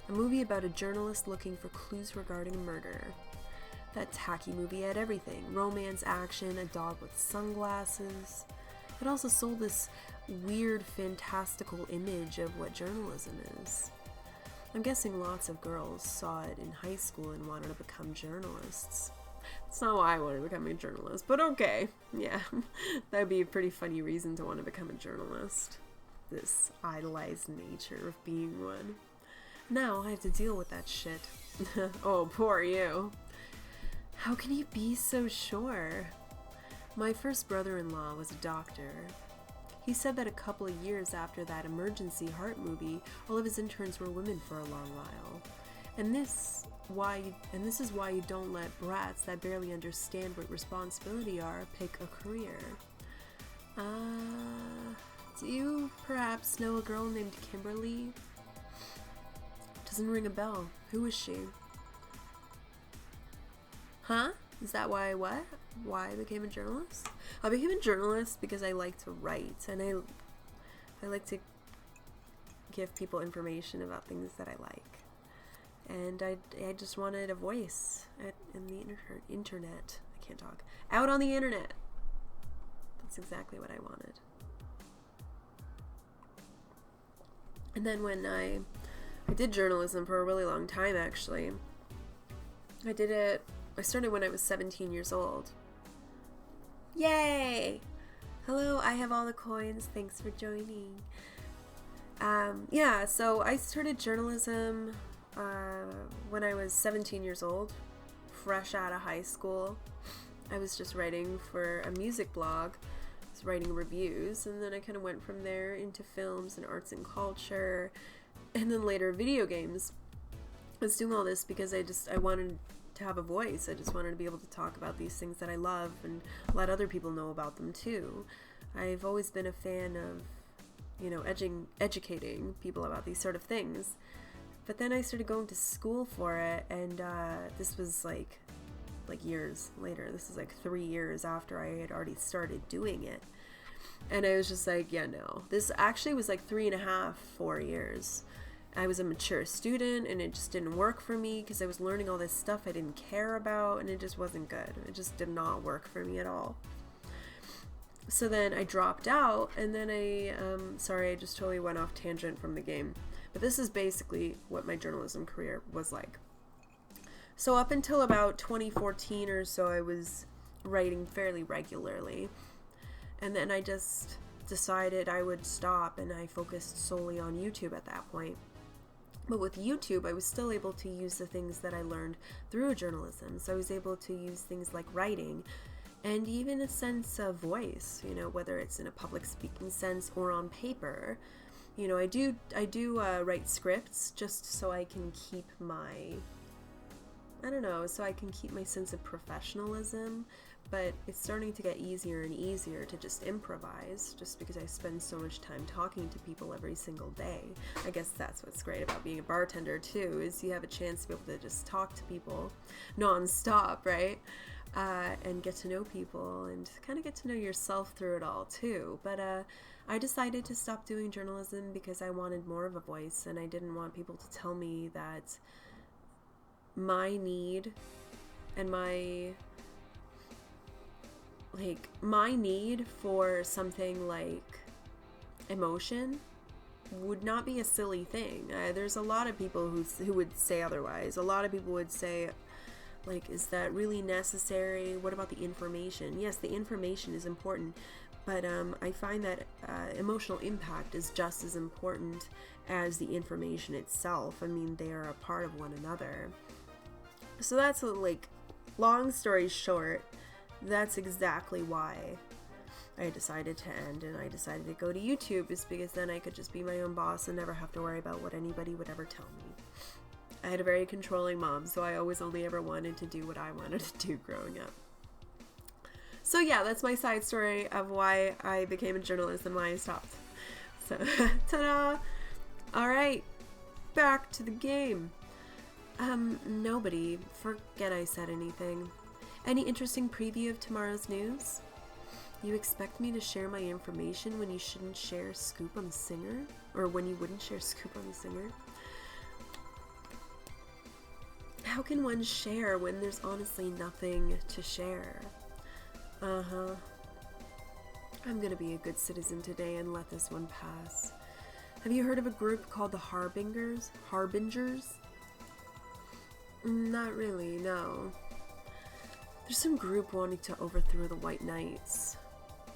A movie about a journalist looking for clues regarding a murder. That tacky movie had everything. Romance, action, a dog with sunglasses. It also sold this weird, fantastical image of what journalism is. I'm guessing lots of girls saw it in high school and wanted to become journalists. It's not why I want to become a journalist, but okay. Yeah, that'd be a pretty funny reason to want to become a journalist. This idolized nature of being one. Now I have to deal with that shit. Oh, poor you. How can you be so sure? My first brother-in-law was a doctor. He said that a couple of years after that emergency heart movie, all of his interns were women for a long while. And this is why you don't let brats that barely understand what responsibility are pick a career. Do you perhaps know a girl named Kimberly? Doesn't ring a bell. Who is she? Huh? Is that why what? Why I became a journalist? I became a journalist because I like to write, and I like to give people information about things that I like. And I just wanted a voice in the internet. I can't talk. Out on the internet. That's exactly what I wanted. And then when I did journalism for a really long time, actually. I started when I was 17 years old. Yay! Hello, I have all the coins. Thanks for joining. Yeah, so I started journalism when I was 17 years old, fresh out of high school. I was just writing for a music blog. I was writing reviews, and then I kind of went from there into films and arts and culture, and then later video games. I was doing all this because I wanted to have a voice. I just wanted to be able to talk about these things that I love and let other people know about them too. I've always been a fan of, educating people about these sort of things. But then I started going to school for it, and this was like years later. This was like 3 years after I had already started doing it. And I was just like, yeah, no. This actually was like 3.5, 4 years. I was a mature student, and it just didn't work for me because I was learning all this stuff I didn't care about, and it just wasn't good. It just did not work for me at all. So then I dropped out, and then sorry, I just totally went off tangent from the game. But this is basically what my journalism career was like. So up until about 2014 or so, I was writing fairly regularly. And then I just decided I would stop, and I focused solely on YouTube at that point. But with YouTube, I was still able to use the things that I learned through journalism. So I was able to use things like writing and even a sense of voice, whether it's in a public speaking sense or on paper. I do write scripts just so I can keep my sense of professionalism, but it's starting to get easier and easier to just improvise just because I spend so much time talking to people every single day. I guess that's what's great about being a bartender too, is you have a chance to be able to just talk to people non-stop, right? And get to know people and kind of get to know yourself through it all too. But I decided to stop doing journalism because I wanted more of a voice, and I didn't want people to tell me that my need and my need for something like emotion would not be a silly thing. There's a lot of people who would say otherwise. A lot of people would say, is that really necessary? What about the information? Yes, the information is important, but I find that emotional impact is just as important as the information itself. I mean, they are a part of one another. So that's long story short, that's exactly why I decided to end, and I decided to go to YouTube, is because then I could just be my own boss and never have to worry about what anybody would ever tell me. I had a very controlling mom, so I always only ever wanted to do what I wanted to do growing up. So yeah, that's my side story of why I became a journalist and why I stopped. So, ta-da! Alright, back to the game. Nobody. Forget I said anything. Any interesting preview of tomorrow's news? You expect me to share my information when you shouldn't share scoop on the singer? Or when you wouldn't share scoop on the singer? How can one share when there's honestly nothing to share? I'm gonna be a good citizen today and let this one pass. Have you heard of a group called the Harbingers? Harbingers? Not really, no. There's some group wanting to overthrow the White Knights.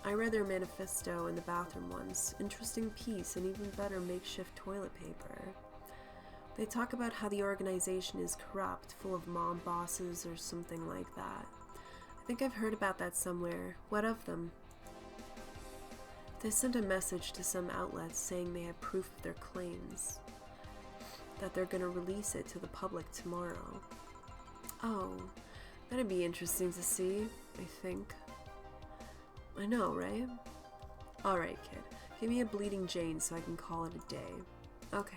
I read their manifesto in the bathroom once. Interesting piece and even better makeshift toilet paper. They talk about how the organization is corrupt, full of mob bosses or something like that. I think I've heard about that somewhere. What of them? They sent a message to some outlets saying they have proof of their claims. That they're gonna release it to the public tomorrow. Oh, that'd be interesting to see, I think. I know, right? Alright, kid. Give me a Bleeding Jane so I can call it a day. Okay.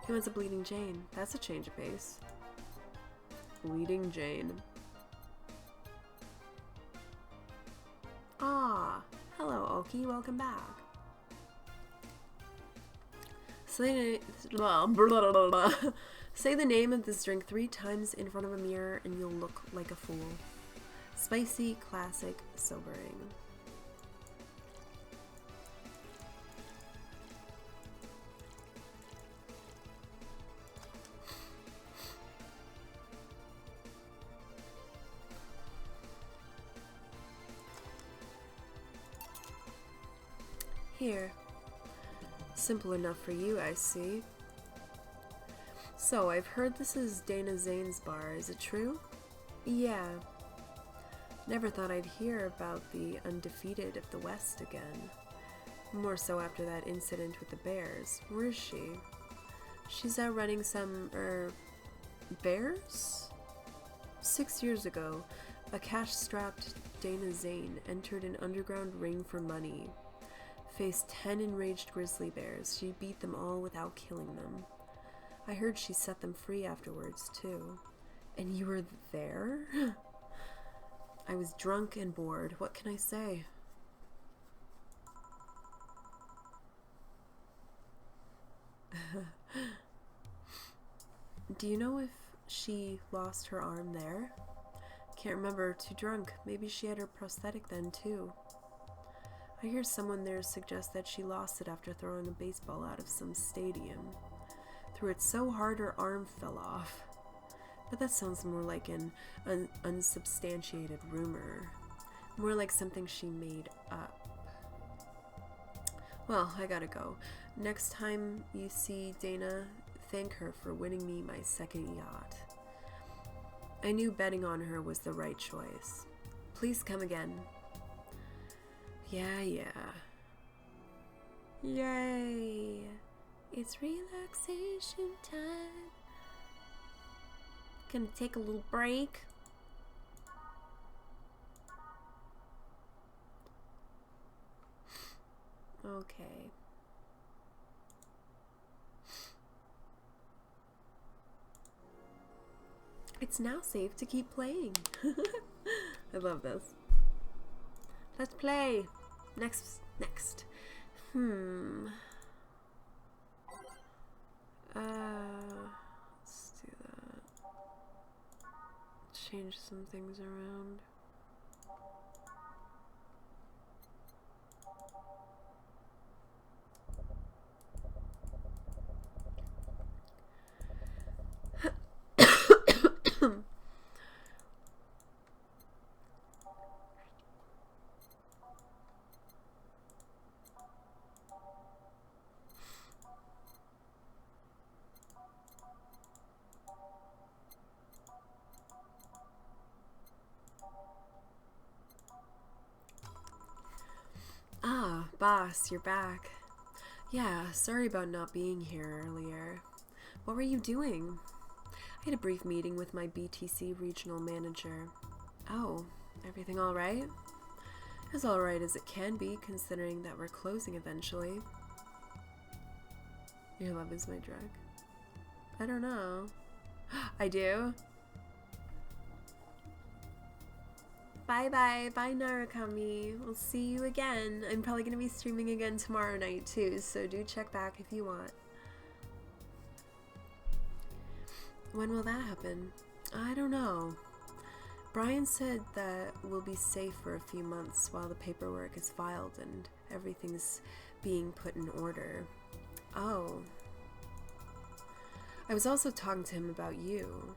He wants a Bleeding Jane. That's a change of pace. Bleeding Jane. Ah, hello, Oki. Welcome back. Say the name of this drink 3 times in front of a mirror and you'll look like a fool. Spicy, classic, sobering. Here. Simple enough for you, I see. So, I've heard this is Dana Zane's bar. Is it true? Yeah. Never thought I'd hear about the undefeated of the West again. More so after that incident with the bears. Where is she? She's out running some, bears? 6 years ago, a cash-strapped Dana Zane entered an underground ring for money. Faced 10 enraged grizzly bears. She beat them all without killing them. I heard she set them free afterwards, too. And you were there? I was drunk and bored. What can I say? Do you know if she lost her arm there? Can't remember. Too drunk. Maybe she had her prosthetic then, too. I hear someone there suggest that she lost it after throwing a baseball out of some stadium. Threw it so hard her arm fell off. But that sounds more like an unsubstantiated rumor. More like something she made up. Well, I gotta go. Next time you see Dana, thank her for winning me my second yacht. I knew betting on her was the right choice. Please come again. Yeah. Yay! It's relaxation time. Gonna take a little break. Okay. It's now safe to keep playing. I love this. Let's play. Next. Let's do that. Change some things around. Ah, boss, you're back. Yeah, sorry about not being here earlier. What were you doing? I had a brief meeting with my BTC regional manager. Oh, everything all right? As all right as it can be, considering that we're closing eventually. Your love is my drug. I don't know. I do? Bye Narukami. We'll see you again. I'm probably going to be streaming again tomorrow night too, so do check back if you want. When will that happen? I don't know. Brian said that we'll be safe for a few months while the paperwork is filed and everything's being put in order. Oh. I was also talking to him about you.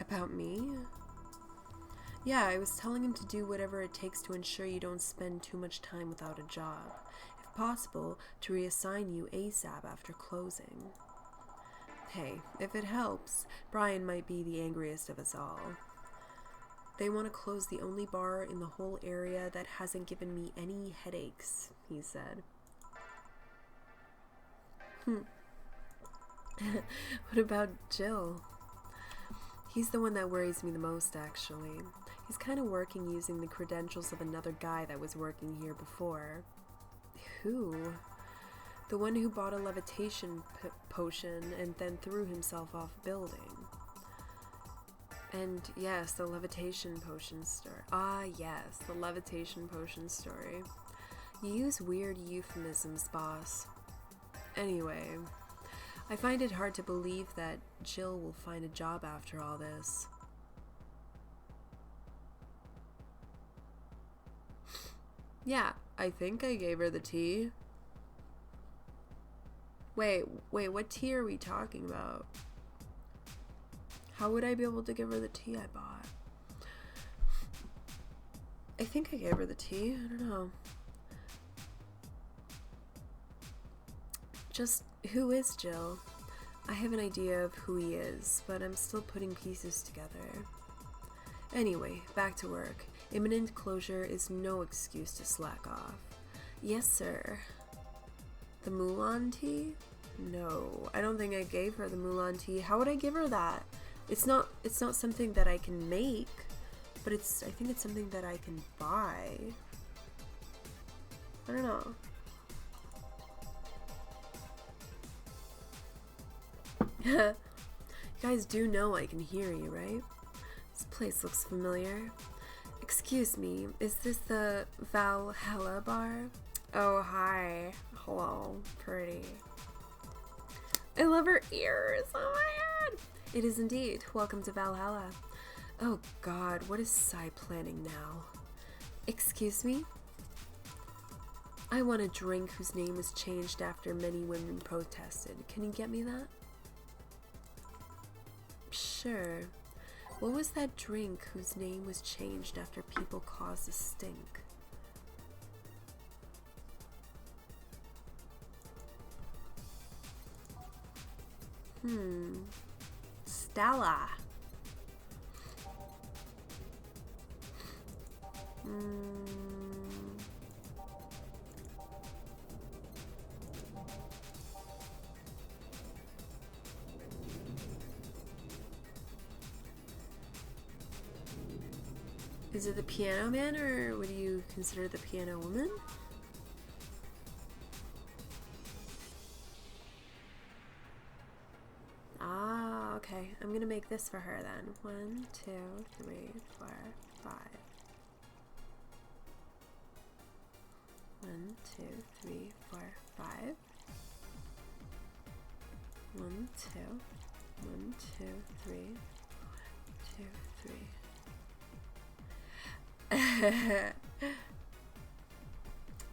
About me? Yeah, I was telling him to do whatever it takes to ensure you don't spend too much time without a job. If possible, to reassign you ASAP after closing. Hey, if it helps, Brian might be the angriest of us all. They want to close the only bar in the whole area that hasn't given me any headaches, he said. What about Jill? He's the one that worries me the most, actually. He's kind of working using the credentials of another guy that was working here before. Who? The one who bought a levitation potion and then threw himself off a building. And yes, the levitation potion story. Ah, yes, the levitation potion story. You use weird euphemisms, boss. Anyway, I find it hard to believe that Jill will find a job after all this. Yeah, I think I gave her the tea. Wait, what tea are we talking about? How would I be able to give her the tea I bought? I think I gave her the tea. I don't know. Just, who is Jill? I have an idea of who he is, but I'm still putting pieces together. Anyway, back to work. Imminent closure is no excuse to slack off. Yes, sir. The Mulan tea? No, I don't think I gave her the Mulan tea. How would I give her that? It's not something that I can make, but I think it's something that I can buy. I don't know. You guys do know I can hear you, right? This place looks familiar. Excuse me, is this the Valhalla bar? Oh, hi. Hello, pretty. I love her ears. Oh my god. It is indeed. Welcome to Valhalla. Oh god, what is Sai planning now? Excuse me? I want a drink whose name was changed after many women protested. Can you get me that? Sure. What was that drink whose name was changed after people caused a stink? Stella. Is it the piano man, or would you consider the piano woman? Ah, okay. I'm gonna make this for her then. 1, 2, 3, 4, 5. 1, 2, 3, 4, 5. 1, 2. 1, 2, 3. 2, 3.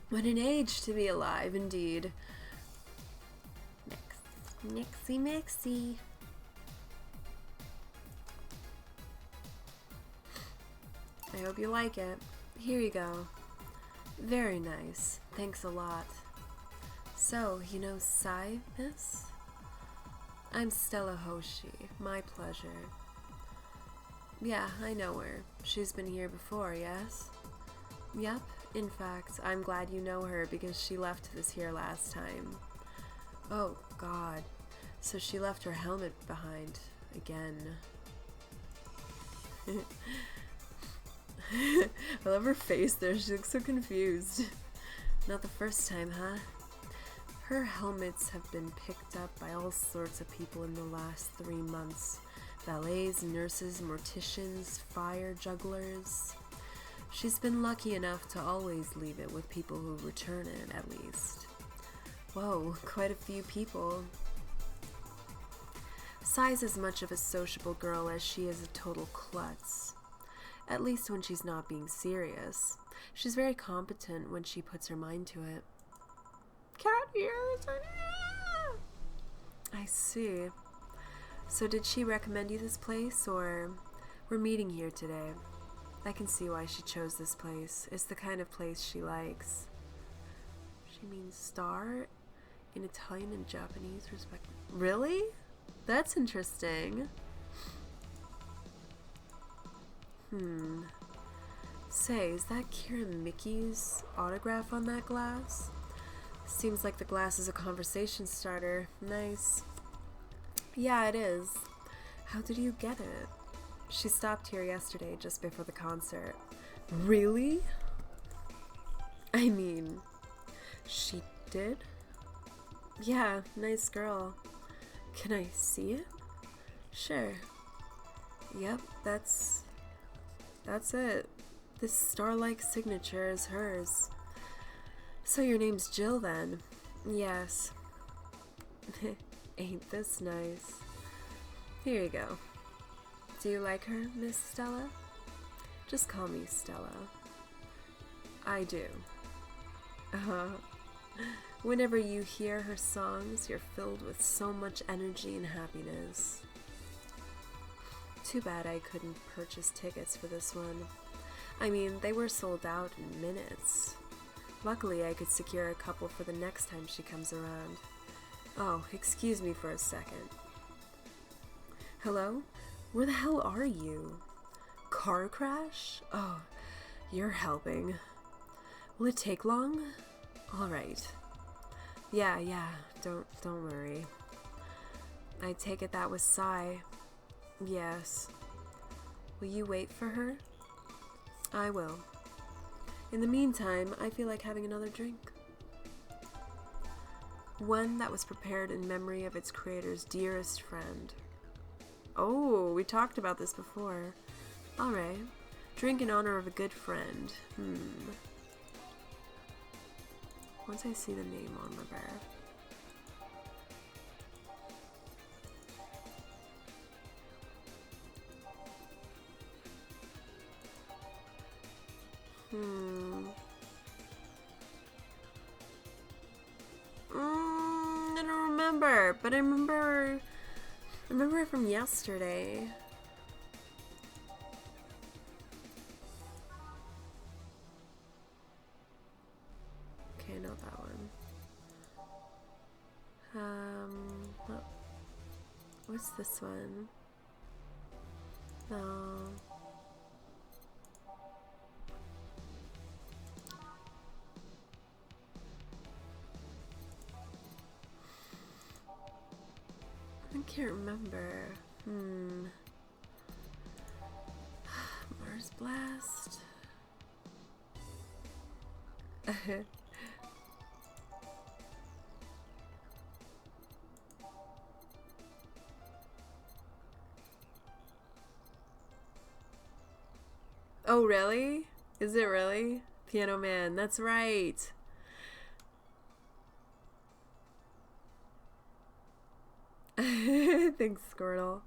What an age to be alive, indeed. Mixy, mixy. I hope you like it. Here you go. Very nice. Thanks a lot. So, you know Sai, miss? I'm Stella Hoshi. My pleasure. Yeah, I know her. She's been here before, yes? Yep. In fact, I'm glad you know her because she left this here last time. Oh, God. So she left her helmet behind again. I love her face there. She looks so confused. Not the first time, huh? Her helmets have been picked up by all sorts of people in the last 3 months. Valets, nurses, morticians, fire jugglers. She's been lucky enough to always leave it with people who return it, at least. Whoa, quite a few people. Sai's as much of a sociable girl as she is a total klutz. At least when she's not being serious. She's very competent when she puts her mind to it. Cat ears! I see. So did she recommend you this place, or we're meeting here today? I can see why she chose this place. It's the kind of place she likes. She means star in Italian and Japanese, respectively. Really? That's interesting. Say, is that Kira Mickey's autograph on that glass? Seems like the glass is a conversation starter. Nice. Yeah, it is. How did you get it? She stopped here yesterday just before the concert. Really? I mean, she did? Yeah, nice girl. Can I see it? Sure. Yep, that's it. This star-like signature is hers. So your name's Jill then? Yes. Ain't this nice? Here you go. Do you like her, Miss Stella? Just call me Stella. I do. Whenever you hear her songs, you're filled with so much energy and happiness. Too bad I couldn't purchase tickets for this one. I mean, they were sold out in minutes. Luckily, I could secure a couple for the next time she comes around. Oh, excuse me for a second. Hello? Where the hell are you? Car crash? Oh, you're helping. Will it take long? All right. Yeah, don't worry. I take it that was Sai. Yes. Will you wait for her? I will. In the meantime, I feel like having another drink. One that was prepared in memory of its creator's dearest friend. Oh, we talked about this before. Alright. Drink in honor of a good friend. Once I see the name on the bar. I don't remember, but I remember it from yesterday. Okay, I know that one. What's this one? No. I can't remember. Mars Blast. Oh, really? Is it really? Piano Man, that's right. Thanks, Squirtle.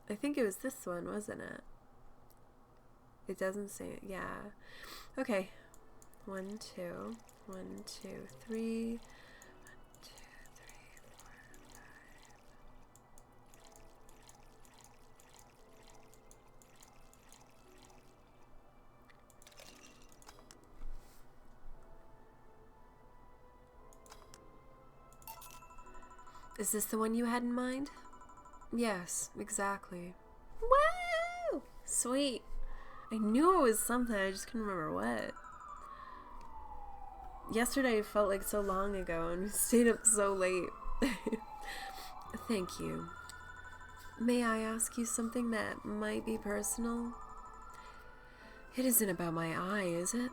I think it was this one, wasn't it? It doesn't say it. Yeah. Okay. 1, 2. 1, 2, 3. 1, 2, 3, 4, 5. Is this the one you had in mind? Yes, exactly. Woo! Sweet. I knew it was something, I just couldn't remember what. Yesterday felt like so long ago and we stayed up so late. Thank you. May I ask you something that might be personal? It isn't about my eye, is it?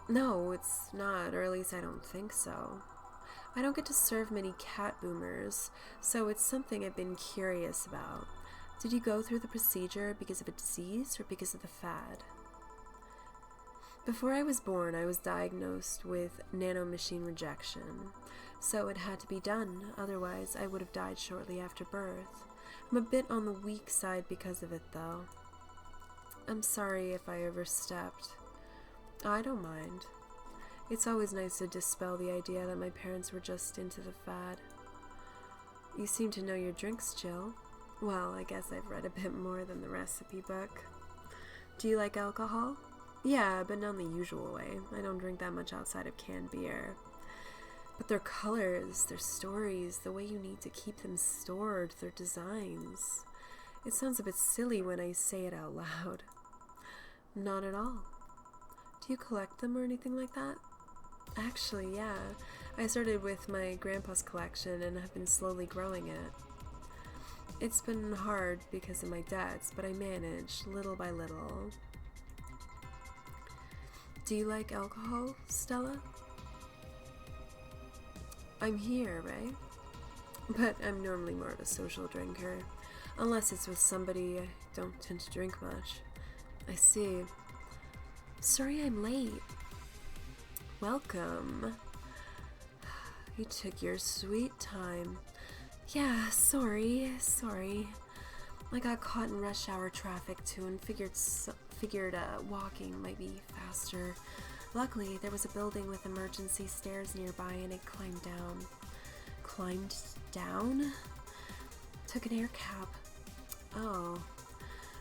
No, it's not, or at least I don't think so. I don't get to serve many cat boomers, so it's something I've been curious about. Did you go through the procedure because of a disease or because of the fad? Before I was born, I was diagnosed with nanomachine rejection, so it had to be done, otherwise I would have died shortly after birth. I'm a bit on the weak side because of it, though. I'm sorry if I overstepped. I don't mind. It's always nice to dispel the idea that my parents were just into the fad. You seem to know your drinks, Jill. Well, I guess I've read a bit more than the recipe book. Do you like alcohol? Yeah, but not in the usual way. I don't drink that much outside of canned beer. But their colors, their stories, the way you need to keep them stored, their designs. It sounds a bit silly when I say it out loud. Not at all. Do you collect them or anything like that? Actually, yeah. I started with my grandpa's collection and have been slowly growing it. It's been hard because of my debts, but I managed little by little. Do you like alcohol, Stella? I'm here, right? But I'm normally more of a social drinker. Unless it's with somebody, I don't tend to drink much. I see. Sorry I'm late. Welcome. You took your sweet time. Yeah, sorry. I got caught in rush hour traffic too and figured walking might be faster. Luckily, there was a building with emergency stairs nearby and I climbed down. Climbed down? Took an air cab. Oh.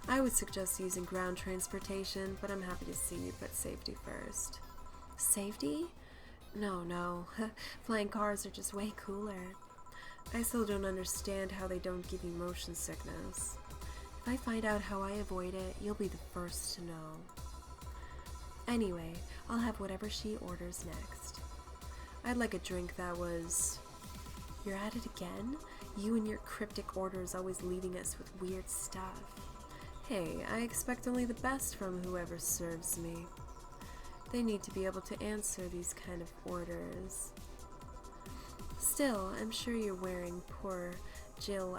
I would suggest using ground transportation, but I'm happy to see you put safety first. Safety? No. Flying cars are just way cooler. I still don't understand how they don't give you motion sickness. If I find out how I avoid it, you'll be the first to know. Anyway, I'll have whatever she orders next. I'd like a drink that was... You're at it again? You and your cryptic orders always leaving us with weird stuff. Hey, I expect only the best from whoever serves me. They need to be able to answer these kind of orders. Still, I'm sure you're wearing poor Jill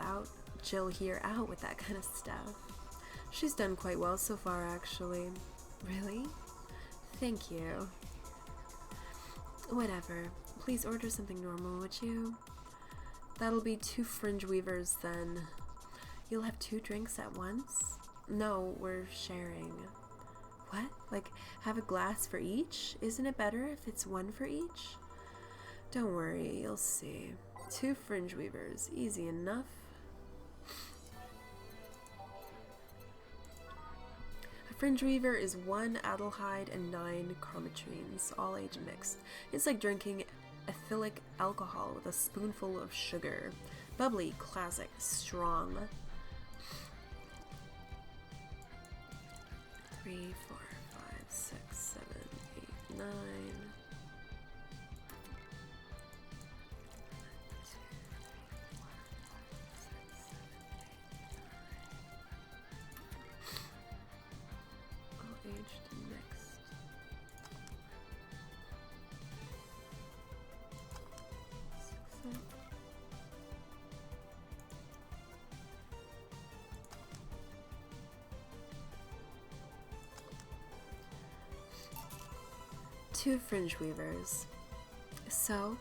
here out with that kind of stuff. She's done quite well so far, actually. Really? Thank you. Whatever. Please order something normal, would you? That'll be 2 fringe weavers then. You'll have 2 drinks at once? No, we're sharing. What? Like, have a glass for each? Isn't it better if it's 1 for each? Don't worry, you'll see. 2 fringe weavers. Easy enough. A fringe weaver is 1 Adelheid and 9 Carmetrines, all age mixed. It's like drinking ethylic alcohol with a spoonful of sugar. Bubbly, classic, strong. 3, 4, 5, 6, 7, 8, 9. 2 fringe weavers. So,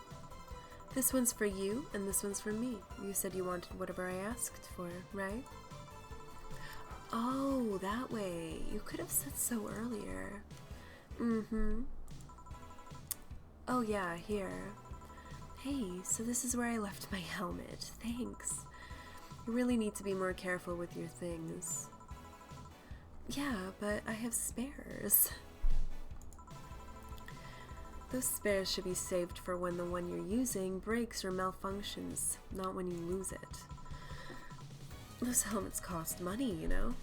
this one's for you and this one's for me. You said you wanted whatever I asked for, right? Oh, that way. You could have said so earlier. Oh yeah, here. Hey, so this is where I left my helmet. Thanks. You really need to be more careful with your things. Yeah, but I have spares. Those spares should be saved for when the one you're using breaks or malfunctions, not when you lose it. Those helmets cost money, you know?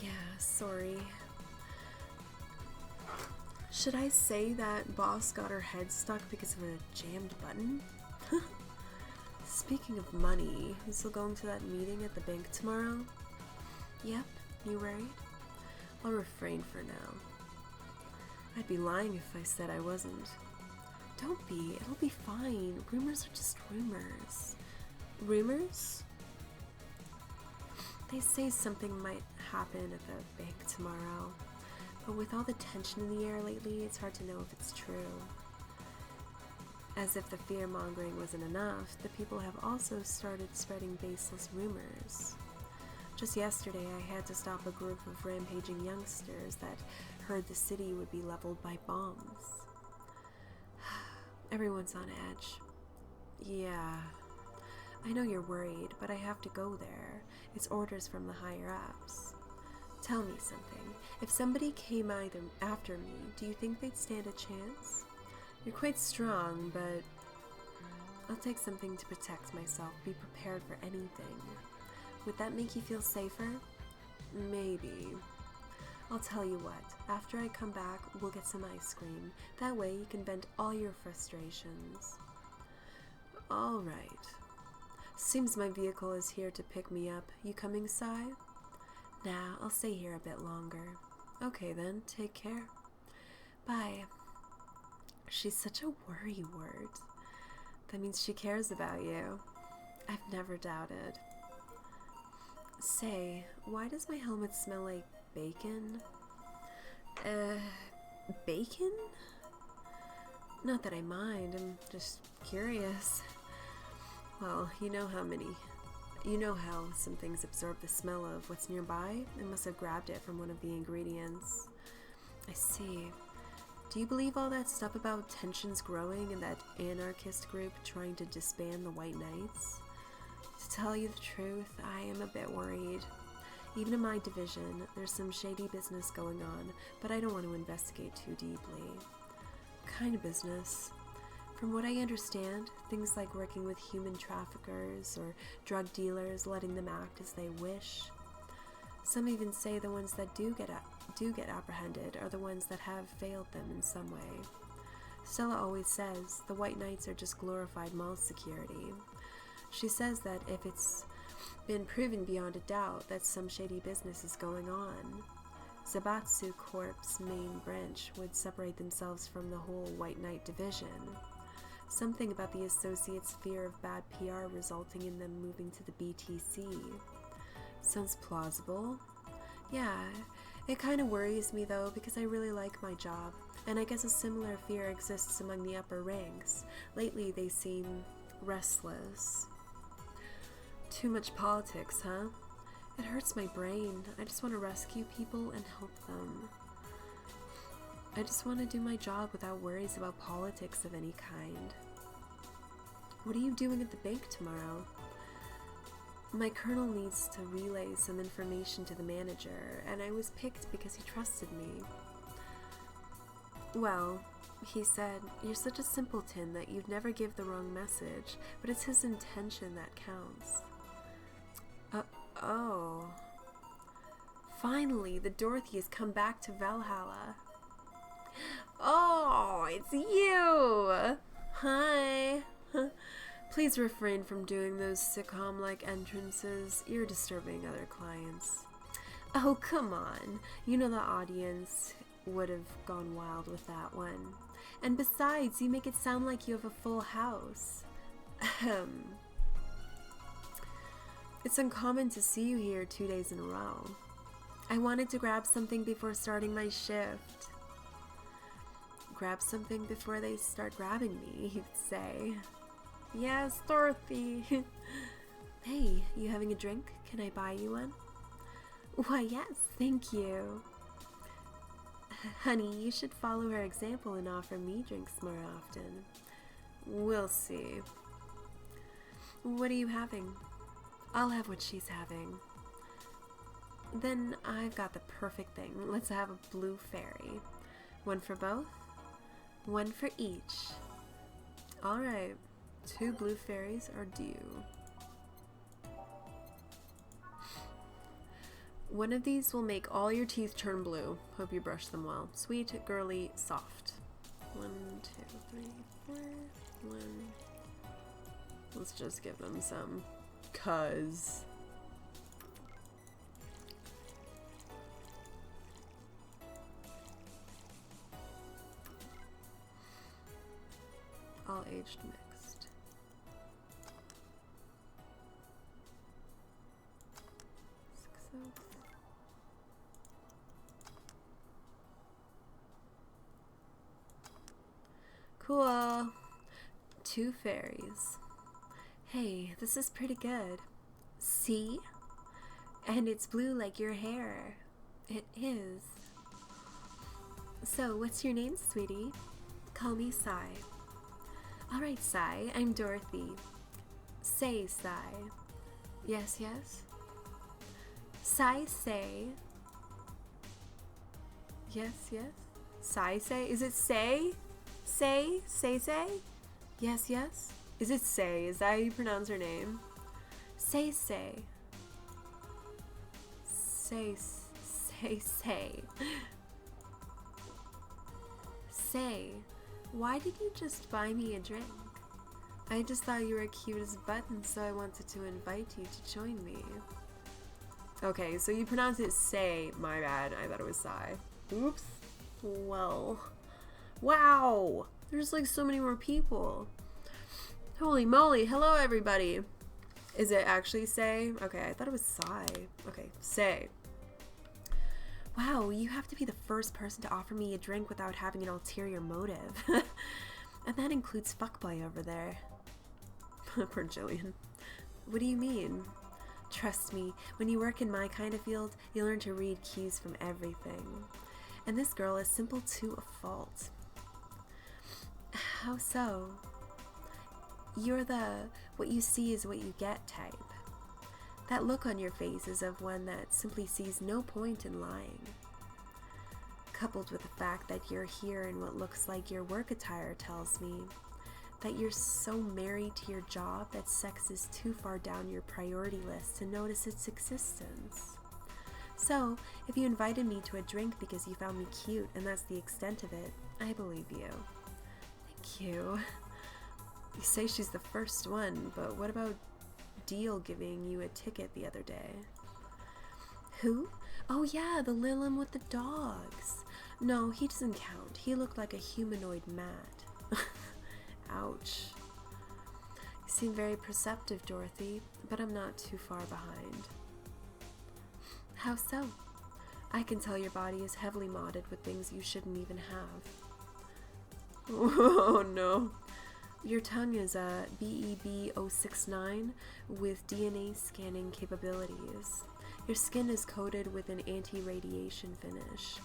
Yeah, sorry. Should I say that boss got her head stuck because of a jammed button? Speaking of money, you still going to that meeting at the bank tomorrow? Yep, you worried? I'll refrain for now. I'd be lying if I said I wasn't. Don't be, it'll be fine. Rumors are just rumors. Rumors? They say something might happen at the bank tomorrow, but with all the tension in the air lately, it's hard to know if it's true. As if the fear-mongering wasn't enough, the people have also started spreading baseless rumors. Just yesterday, I had to stop a group of rampaging youngsters that heard the city would be leveled by bombs. Everyone's on edge. Yeah, I know you're worried, but I have to go there. It's orders from the higher-ups. Tell me something. If somebody came either after me, do you think they'd stand a chance? You're quite strong, but I'll take something to protect myself. Be prepared for anything. Would that make you feel safer? Maybe. I'll tell you what. After I come back, we'll get some ice cream. That way you can vent all your frustrations. All right. Seems my vehicle is here to pick me up. You coming, Sai? Nah, I'll stay here a bit longer. Okay then, take care. Bye. She's such a worrywart. That means she cares about you. I've never doubted. Say, why does my helmet smell like bacon? Bacon? Not that I mind, I'm just curious. Well, you know how some things absorb the smell of what's nearby? I must have grabbed it from one of the ingredients. I see. Do you believe all that stuff about tensions growing in that anarchist group trying to disband the White Knights? To tell you the truth, I am a bit worried. Even in my division, there's some shady business going on, but I don't want to investigate too deeply. What kind of business? From what I understand, things like working with human traffickers or drug dealers, letting them act as they wish. Some even say the ones that do get apprehended are the ones that have failed them in some way. Stella always says the White Knights are just glorified mall security. She says that if it's been proven beyond a doubt that some shady business is going on, Zabatsu Corp's main branch would separate themselves from the whole White Knight division. Something about the Associates' fear of bad PR resulting in them moving to the BTC. Sounds plausible. Yeah, it kind of worries me though because I really like my job, and I guess a similar fear exists among the upper ranks. Lately they seem restless. Too much politics, huh? It hurts my brain. I just want to rescue people and help them. I just want to do my job without worries about politics of any kind. What are you doing at the bank tomorrow? My colonel needs to relay some information to the manager, and I was picked because he trusted me. Well, he said, you're such a simpleton that you'd never give the wrong message, but it's his intention that counts. Oh. Finally, the Dorothy has come back to Valhalla. Oh, it's you! Hi. Please refrain from doing those sitcom-like entrances. You're disturbing other clients. Oh, come on. You know the audience would have gone wild with that one. And besides, you make it sound like you have a full house. Ahem. It's uncommon to see you here 2 days in a row. I wanted to grab something before starting my shift. Grab something before they start grabbing me, you'd say. Yes, Dorothy. Hey, you having a drink? Can I buy you one? Why, yes, thank you. Honey, you should follow her example and offer me drinks more often. We'll see. What are you having? I'll have what she's having. Then I've got the perfect thing. Let's have a blue fairy. One for both? One for each. Alright, 2 blue fairies are due. One of these will make all your teeth turn blue. Hope you brush them well. Sweet, girly, soft. 1, 2, 3, 4. 1. Let's just give them some. 'Cause. All aged mixed. Success. Cool. 2 fairies. Hey, this is pretty good. See? And it's blue like your hair. It is. So, what's your name, sweetie? Call me Sai. Alright, Sai, I'm Dorothy. Say, Sai. Yes, yes? Sai, say. Yes, yes. Sai say? Is it say? Say? Say say? Yes, yes. Is it say? Is that how you pronounce her name? Say say. Say say say. Say, why did you just buy me a drink? I just thought you were cute as a button, so I wanted to invite you to join me. Okay, so you pronounce it say. My bad. I thought it was sigh. Oops. Well. Wow! There's like so many more people. Holy moly. Hello, everybody. Is it actually say? Okay, I thought it was sigh. Okay, say. Wow, you have to be the first person to offer me a drink without having an ulterior motive. And that includes fuckboy over there. Poor Jillian. What do you mean? Trust me, when you work in my kind of field, you learn to read cues from everything. And this girl is simple to a fault. How so? You're the what you see is what you get type. That look on your face is of one that simply sees no point in lying. Coupled with the fact that you're here in what looks like your work attire tells me that you're so married to your job that sex is too far down your priority list to notice its existence. So, if you invited me to a drink because you found me cute and that's the extent of it, I believe you. Thank you. You say she's the first one, but what about Deal giving you a ticket the other day? Who? Oh yeah, the Lilim with the dogs. No, he doesn't count. He looked like a humanoid mat. Ouch. You seem very perceptive, Dorothy, but I'm not too far behind. How so? I can tell your body is heavily modded with things you shouldn't even have. Oh no. Your tongue is a BEB069 with DNA scanning capabilities. Your skin is coated with an anti-radiation finish.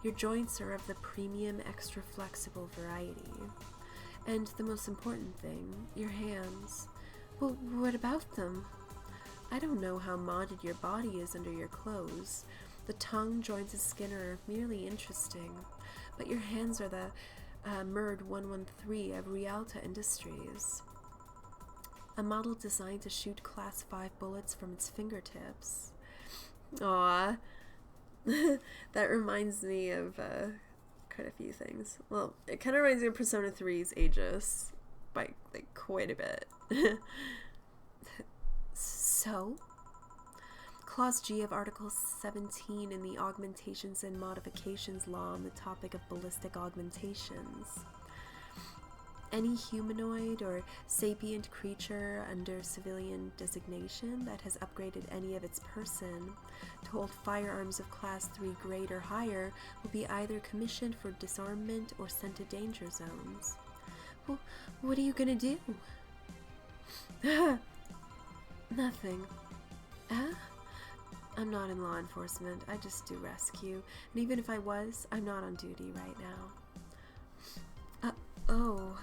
Your joints are of the premium extra flexible variety. And the most important thing, your hands. Well, what about them? I don't know how modded your body is under your clothes. The tongue, joints, and skin are merely interesting. But your hands are the MERD 113 of Rialta Industries. A model designed to shoot Class 5 bullets from its fingertips. Aww. That reminds me of quite a few things. Well, it kind of reminds me of Persona 3's Aegis by like quite a bit. So, Clause G of Article 17 in the Augmentations and Modifications Law on the topic of ballistic augmentations. Any humanoid or sapient creature under civilian designation that has upgraded any of its person to hold firearms of Class 3 grade or higher will be either commissioned for disarmament or sent to danger zones. Well, what are you gonna do? Nothing. I'm not in law enforcement. I just do rescue. And even if I was, I'm not on duty right now. Oh.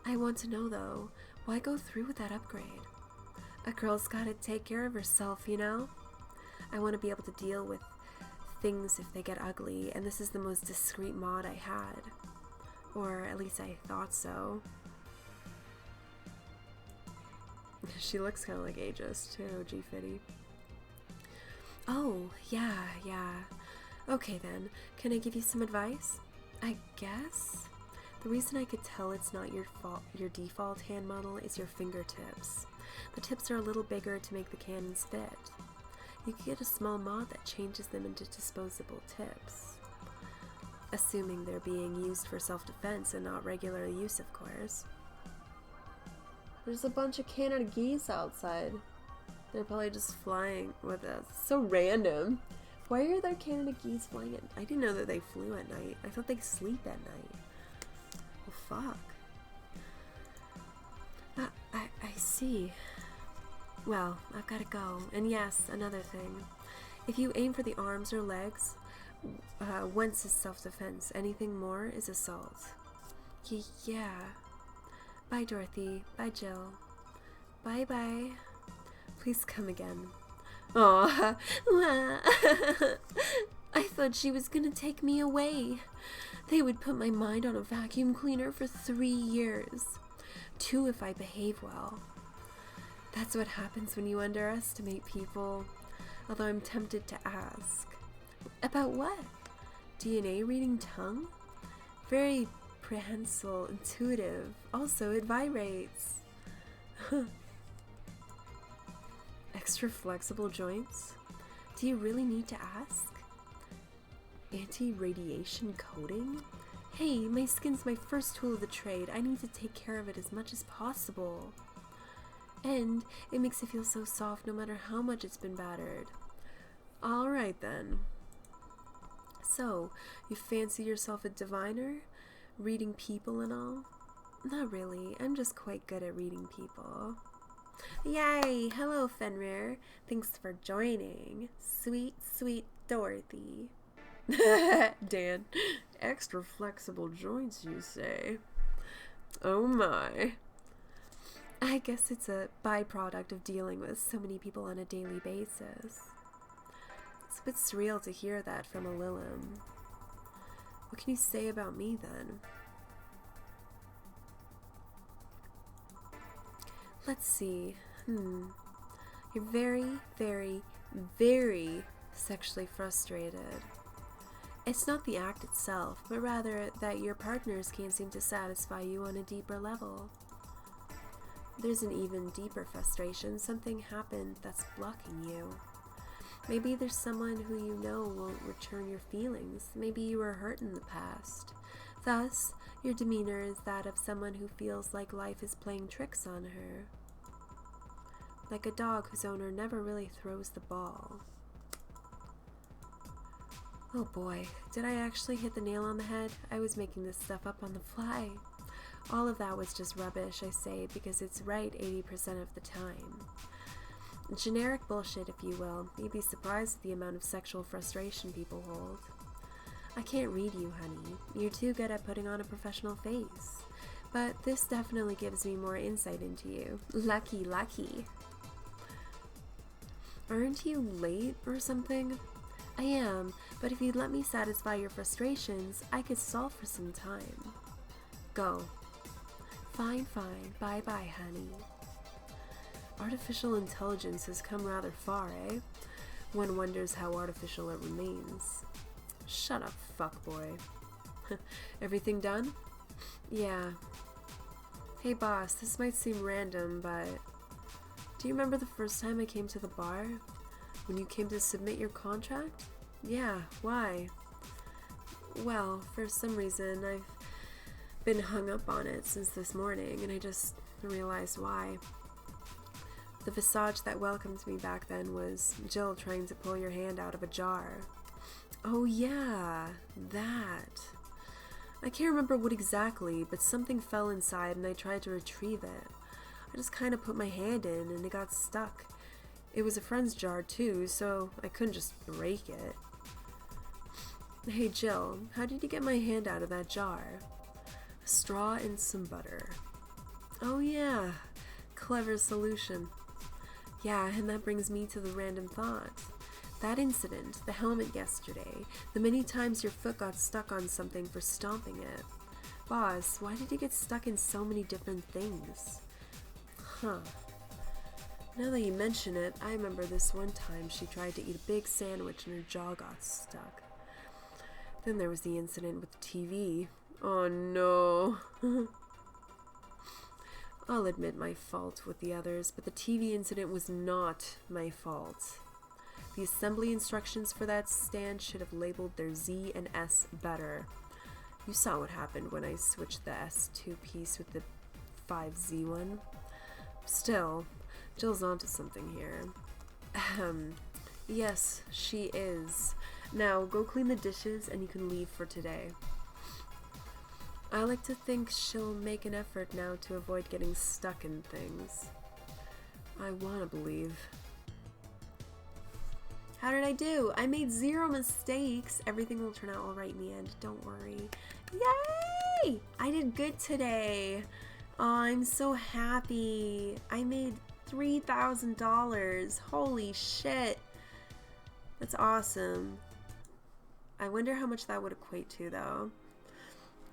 I want to know, though, why go through with that upgrade? A girl's gotta take care of herself, you know? I want to be able to deal with things if they get ugly, and this is the most discreet mod I had. Or at least I thought so. She looks kind of like Aegis, too, G-Fitty. Oh, yeah. Okay then, can I give you some advice? I guess? The reason I could tell it's not your default hand model is your fingertips. The tips are a little bigger to make the cannons fit. You could get a small mod that changes them into disposable tips. Assuming they're being used for self-defense and not regular use, of course. There's a bunch of Canada geese outside. They're probably just flying with us. So random. Why are there Canada geese flying at... I didn't know that they flew at night. I thought they sleep at night. Well, fuck. I see. Well, I've got to go. And yes, another thing. If you aim for the arms or legs, once is self-defense. Anything more is assault. Yeah. Bye, Dorothy. Bye, Jill. Bye-bye. Please come again. Aw. I thought she was gonna take me away. They would put my mind on a vacuum cleaner for 3 years. 2 if I behave well. That's what happens when you underestimate people. Although I'm tempted to ask. About what? DNA reading tongue? Very prehensile, intuitive. Also, it vibrates. Extra flexible joints? Do you really need to ask? Anti-radiation coating? Hey, my skin's my first tool of the trade. I need to take care of it as much as possible. And it makes it feel so soft no matter how much it's been battered. Alright then. So, you fancy yourself a diviner? Reading people and all? Not really. I'm just quite good at reading people. Yay! Hello, Fenrir. Thanks for joining. Sweet, sweet Dorothy. Dan. Extra flexible joints, you say? Oh my. I guess it's a byproduct of dealing with so many people on a daily basis. It's a bit surreal to hear that from a Lilim. What can you say about me then? Let's see. You're very, very, very sexually frustrated. It's not the act itself, but rather that your partners can't seem to satisfy you on a deeper level. There's an even deeper frustration. Something happened that's blocking you. Maybe there's someone who you know won't return your feelings. Maybe you were hurt in the past. Thus, your demeanor is that of someone who feels like life is playing tricks on her. Like a dog whose owner never really throws the ball. Oh boy, did I actually hit the nail on the head? I was making this stuff up on the fly. All of that was just rubbish, I say, because it's right 80% of the time. Generic bullshit, if you will. You'd be surprised at the amount of sexual frustration people hold. I can't read you, honey. You're too good at putting on a professional face. But this definitely gives me more insight into you. Lucky, lucky. Aren't you late or something? I am, but if you'd let me satisfy your frustrations, I could stall for some time. Go. Fine, fine. Bye-bye, honey. Artificial intelligence has come rather far, eh? One wonders how artificial it remains. Shut up, fuckboy. Everything done? Yeah. Hey boss, this might seem random, but do you remember the first time I came to the bar? When you came to submit your contract? Yeah, why? Well, for some reason, I've been hung up on it since this morning, and I just realized why. The visage that welcomed me back then was Jill trying to pull your hand out of a jar. Oh yeah, that. I can't remember what exactly, but something fell inside and I tried to retrieve it. I just kind of put my hand in and it got stuck. It was a friend's jar too, so I couldn't just break it. Hey Jill, how did you get my hand out of that jar? A straw and some butter. Oh yeah, clever solution. Yeah, and that brings me to the random thought. That incident, the helmet yesterday, the many times your foot got stuck on something for stomping it. Boss, why did you get stuck in so many different things? Huh. Now that you mention it, I remember this one time she tried to eat a big sandwich and her jaw got stuck. Then there was the incident with the TV. Oh no. I'll admit my fault with the others, but the TV incident was not my fault. The assembly instructions for that stand should have labeled their Z and S better. You saw what happened when I switched the S2 piece with the 5Z one. Still, Jill's onto something here. Yes, she is. Now, go clean the dishes and you can leave for today. I like to think she'll make an effort now to avoid getting stuck in things. I want to believe. How did I do? I made 0 mistakes. Everything will turn out alright in the end. Don't worry. Yay! I did good today. Oh, I'm so happy. I made $3,000. Holy shit. That's awesome. I wonder how much that would equate to, though.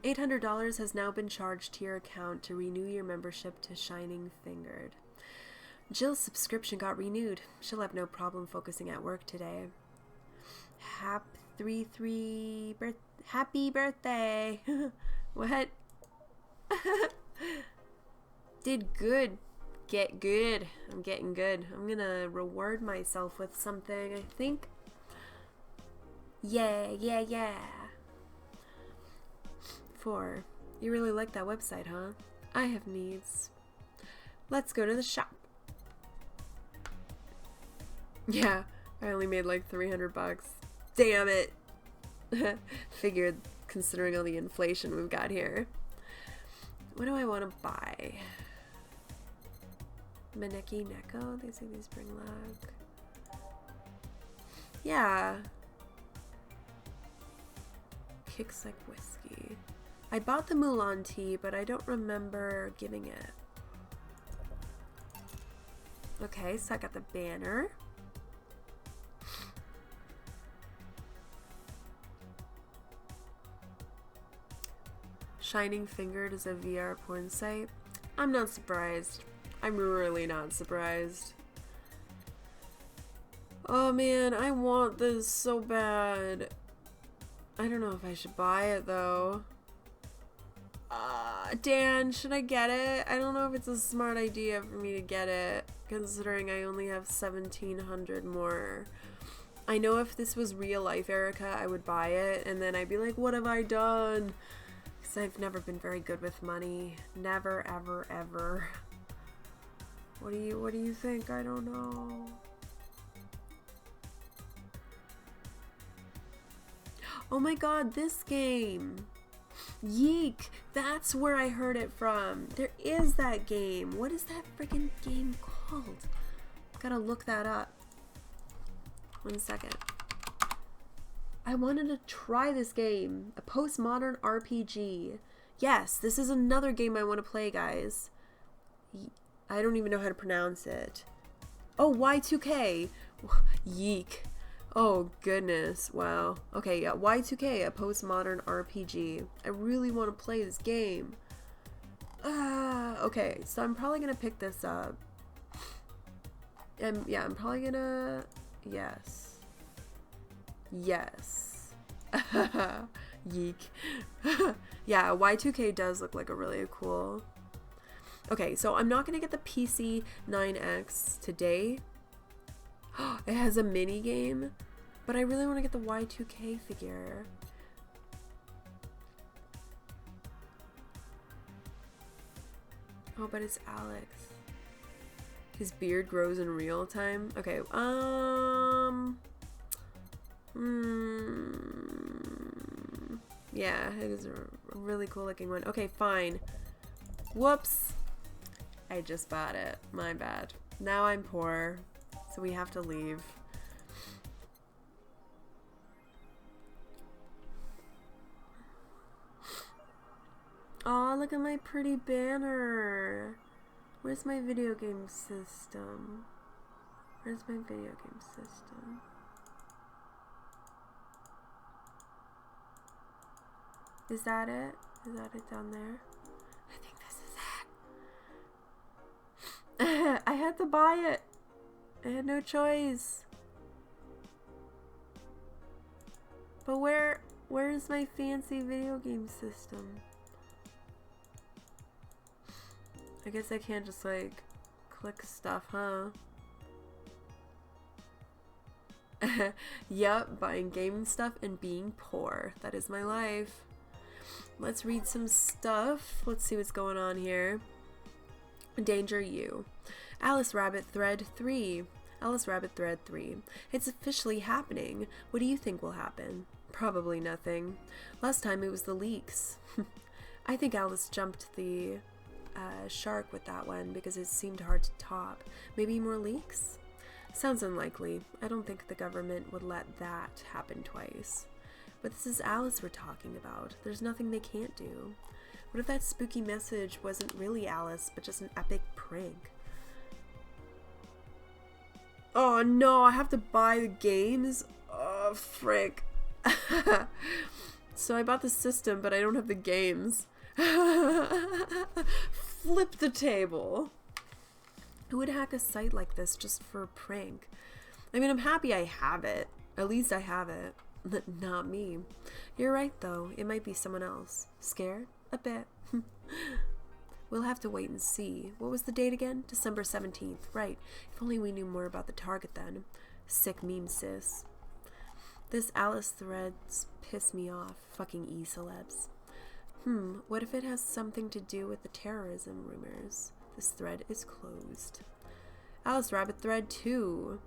$800 has now been charged to your account to renew your membership to Shining Fingered. Jill's subscription got renewed. She'll have no problem focusing at work today. Happy birthday! What? Did good. Get good. I'm getting good. I'm gonna reward myself with something, I think. Yeah. 4. You really like that website, huh? I have needs. Let's go to the shop. Yeah, I only made like 300 bucks. Damn it. Figured, considering all the inflation we've got here. What do I want to buy? Maneki Neko? They say these bring luck. Yeah. Kicks like whiskey. I bought the Mulan tea, but I don't remember giving it. Okay, so I got the banner. Shining Fingered is a VR porn site. I'm not surprised. I'm really not surprised. Oh man, I want this so bad. I don't know if I should buy it though. Dan, should I get it? I don't know if it's a smart idea for me to get it, considering I only have 1,700 more. I know if this was real life Erica, I would buy it, and then I'd be like, what have I done? Because I've never been very good with money. Never, ever, ever. What do you think? I don't know. Oh my god, this game! Yeek! That's where I heard it from. There is that game. What is that freaking game called? Gotta look that up. 1 second. I wanted to try this game. A postmodern RPG. Yes, this is another game I want to play, guys. I don't even know how to pronounce it. Oh, Y2K! Yeek. Oh, goodness. Wow. Okay, yeah. Y2K, a postmodern RPG. I really want to play this game. Okay, so I'm probably going to pick this up. And yeah, I'm probably going to... Yes. Yes. Yeek. Yeah, Y2K does look like a really cool... Okay, so I'm not going to get the PC 9X today. It has a mini game, but I really want to get the Y2K figure. Oh, but it's Alex. His beard grows in real time. Okay, yeah, it is a really cool looking one. Okay, fine. Whoops. I just bought it. My bad. Now I'm poor. So we have to leave. Aw, look at my pretty banner. Where's my video game system? Where's my video game system? Is that it? Is that it down there? I think this is it. I had to buy it. I had no choice. But where's my fancy video game system? I guess I can't just like click stuff, huh? Yup, buying game stuff and being poor. That is my life. Let's read some stuff. Let's see what's going on here. Danger you. Alice Rabbit Thread 3. Alice Rabbit Thread 3. It's officially happening. What do you think will happen? Probably nothing. Last time it was the leaks. I think Alice jumped the shark with that one because it seemed hard to top. Maybe more leaks? Sounds unlikely. I don't think the government would let that happen twice. But this is Alice we're talking about. There's nothing they can't do. What if that spooky message wasn't really Alice, but just an epic prank? Oh no, I have to buy the games? Oh, frick. So I bought the system, but I don't have the games. Flip the table. Who would hack a site like this just for a prank? I mean, I'm happy I have it. At least I have it. Not me. You're right, though. It might be someone else. Scared? A bit. We'll have to wait and see. What was the date again? December 17th. Right. If only we knew more about the target then. Sick meme, sis. This Alice threads piss me off. Fucking e-celebs. What if it has something to do with the terrorism rumors? This thread is closed. Alice Rabbit thread 2.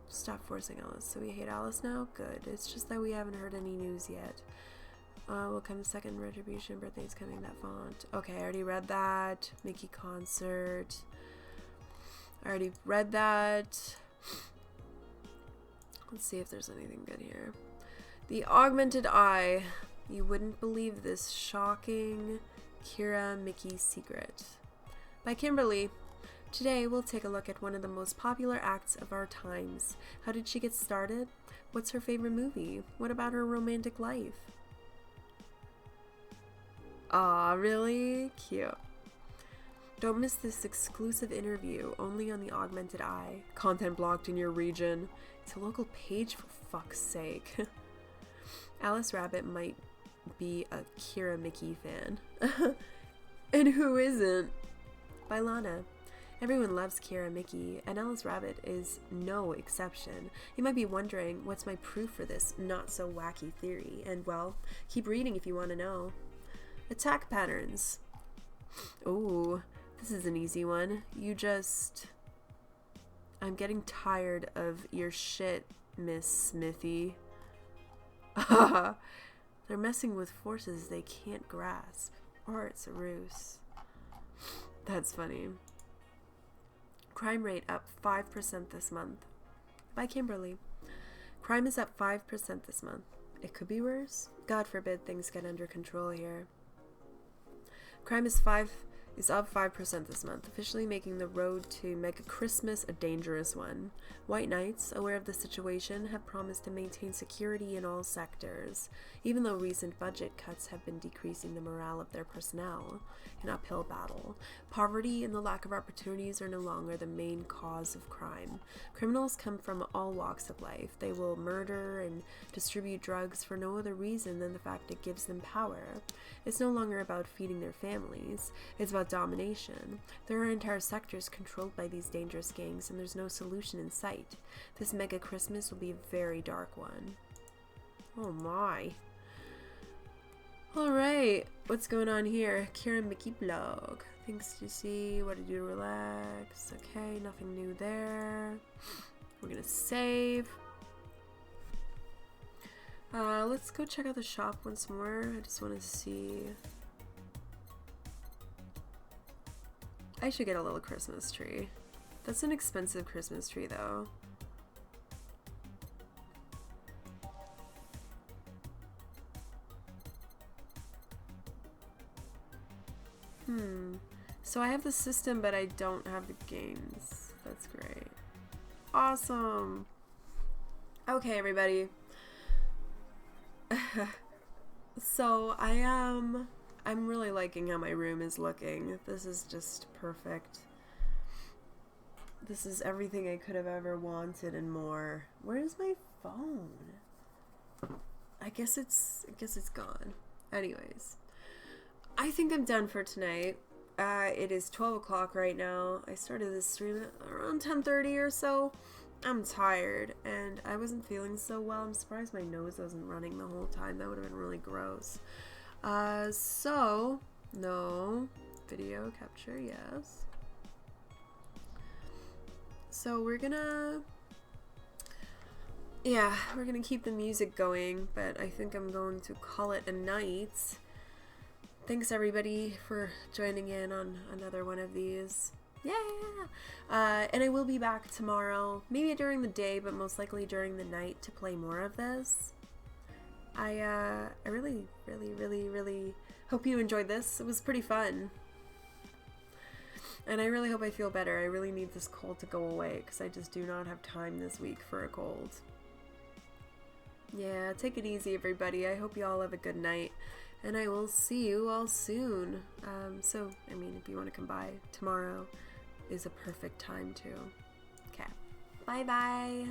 Stop forcing Alice. So we hate Alice now? Good. It's just that we haven't heard any news yet. Will come second retribution. Birthday's coming. That font. Okay, I already read that. Mickey concert. I already read that. Let's see if there's anything good here. The Augmented Eye. You wouldn't believe this shocking Kira Mickey secret. By Kimberly. Today we'll take a look at one of the most popular acts of our times. How did she get started? What's her favorite movie? What about her romantic life? Aw, really? Cute. Don't miss this exclusive interview, only on the Augmented Eye. Content blocked in your region. It's a local page, for fuck's sake. Alice Rabbit might be a Kira Mickey fan. And who isn't? By Lana. Everyone loves Kira Mickey, and Alice Rabbit is no exception. You might be wondering, what's my proof for this not-so-wacky theory? And, well, keep reading if you want to know. Attack patterns. Ooh, this is an easy one. I'm getting tired of your shit, Miss Smithy. They're messing with forces they can't grasp. Or it's a ruse. That's funny. Crime rate up 5% this month. By Kimberly. Crime is up 5% this month. It could be worse. God forbid things get under control here. Crime is up 5% this month, officially making the road to Mega Christmas a dangerous one. White Knights, aware of the situation, have promised to maintain security in all sectors, even though recent budget cuts have been decreasing the morale of their personnel. An uphill battle. Poverty and the lack of opportunities are no longer the main cause of crime. Criminals come from all walks of life. They will murder and distribute drugs for no other reason than the fact it gives them power. It's no longer about feeding their families. It's about domination. There are entire sectors controlled by these dangerous gangs, and there's no solution in sight. This Mega Christmas will be a very dark one. Oh my. Alright, what's going on here? Kira Mickey blog. Things to see, what to do to relax. Okay, nothing new there. We're gonna save. Let's go check out the shop once more. I just want to see. I should get a little Christmas tree. That's an expensive Christmas tree though. So I have the system, but I don't have the games. That's great. Awesome. Okay, everybody. So I'm really liking how my room is looking. This is just perfect. This is everything I could have ever wanted and more. Where's my phone? I guess it's gone. Anyways, I think I'm done for tonight. It is 12 o'clock right now. I started this stream at around 10:30 or so. I'm tired and I wasn't feeling so well. I'm surprised my nose wasn't running the whole time. That would have been really gross. So no video capture, yes. So we're gonna keep the music going, but I think I'm going to call it a night. Thanks everybody for joining in on another one of these. Yeah! And I will be back tomorrow, maybe during the day, but most likely during the night to play more of this. I really hope you enjoyed this. It was pretty fun. And I really hope I feel better. I really need this cold to go away because I just do not have time this week for a cold. Yeah, take it easy, everybody. I hope you all have a good night, and I will see you all soon. So, I mean, if you want to come by, tomorrow is a perfect time to. Okay. Bye-bye.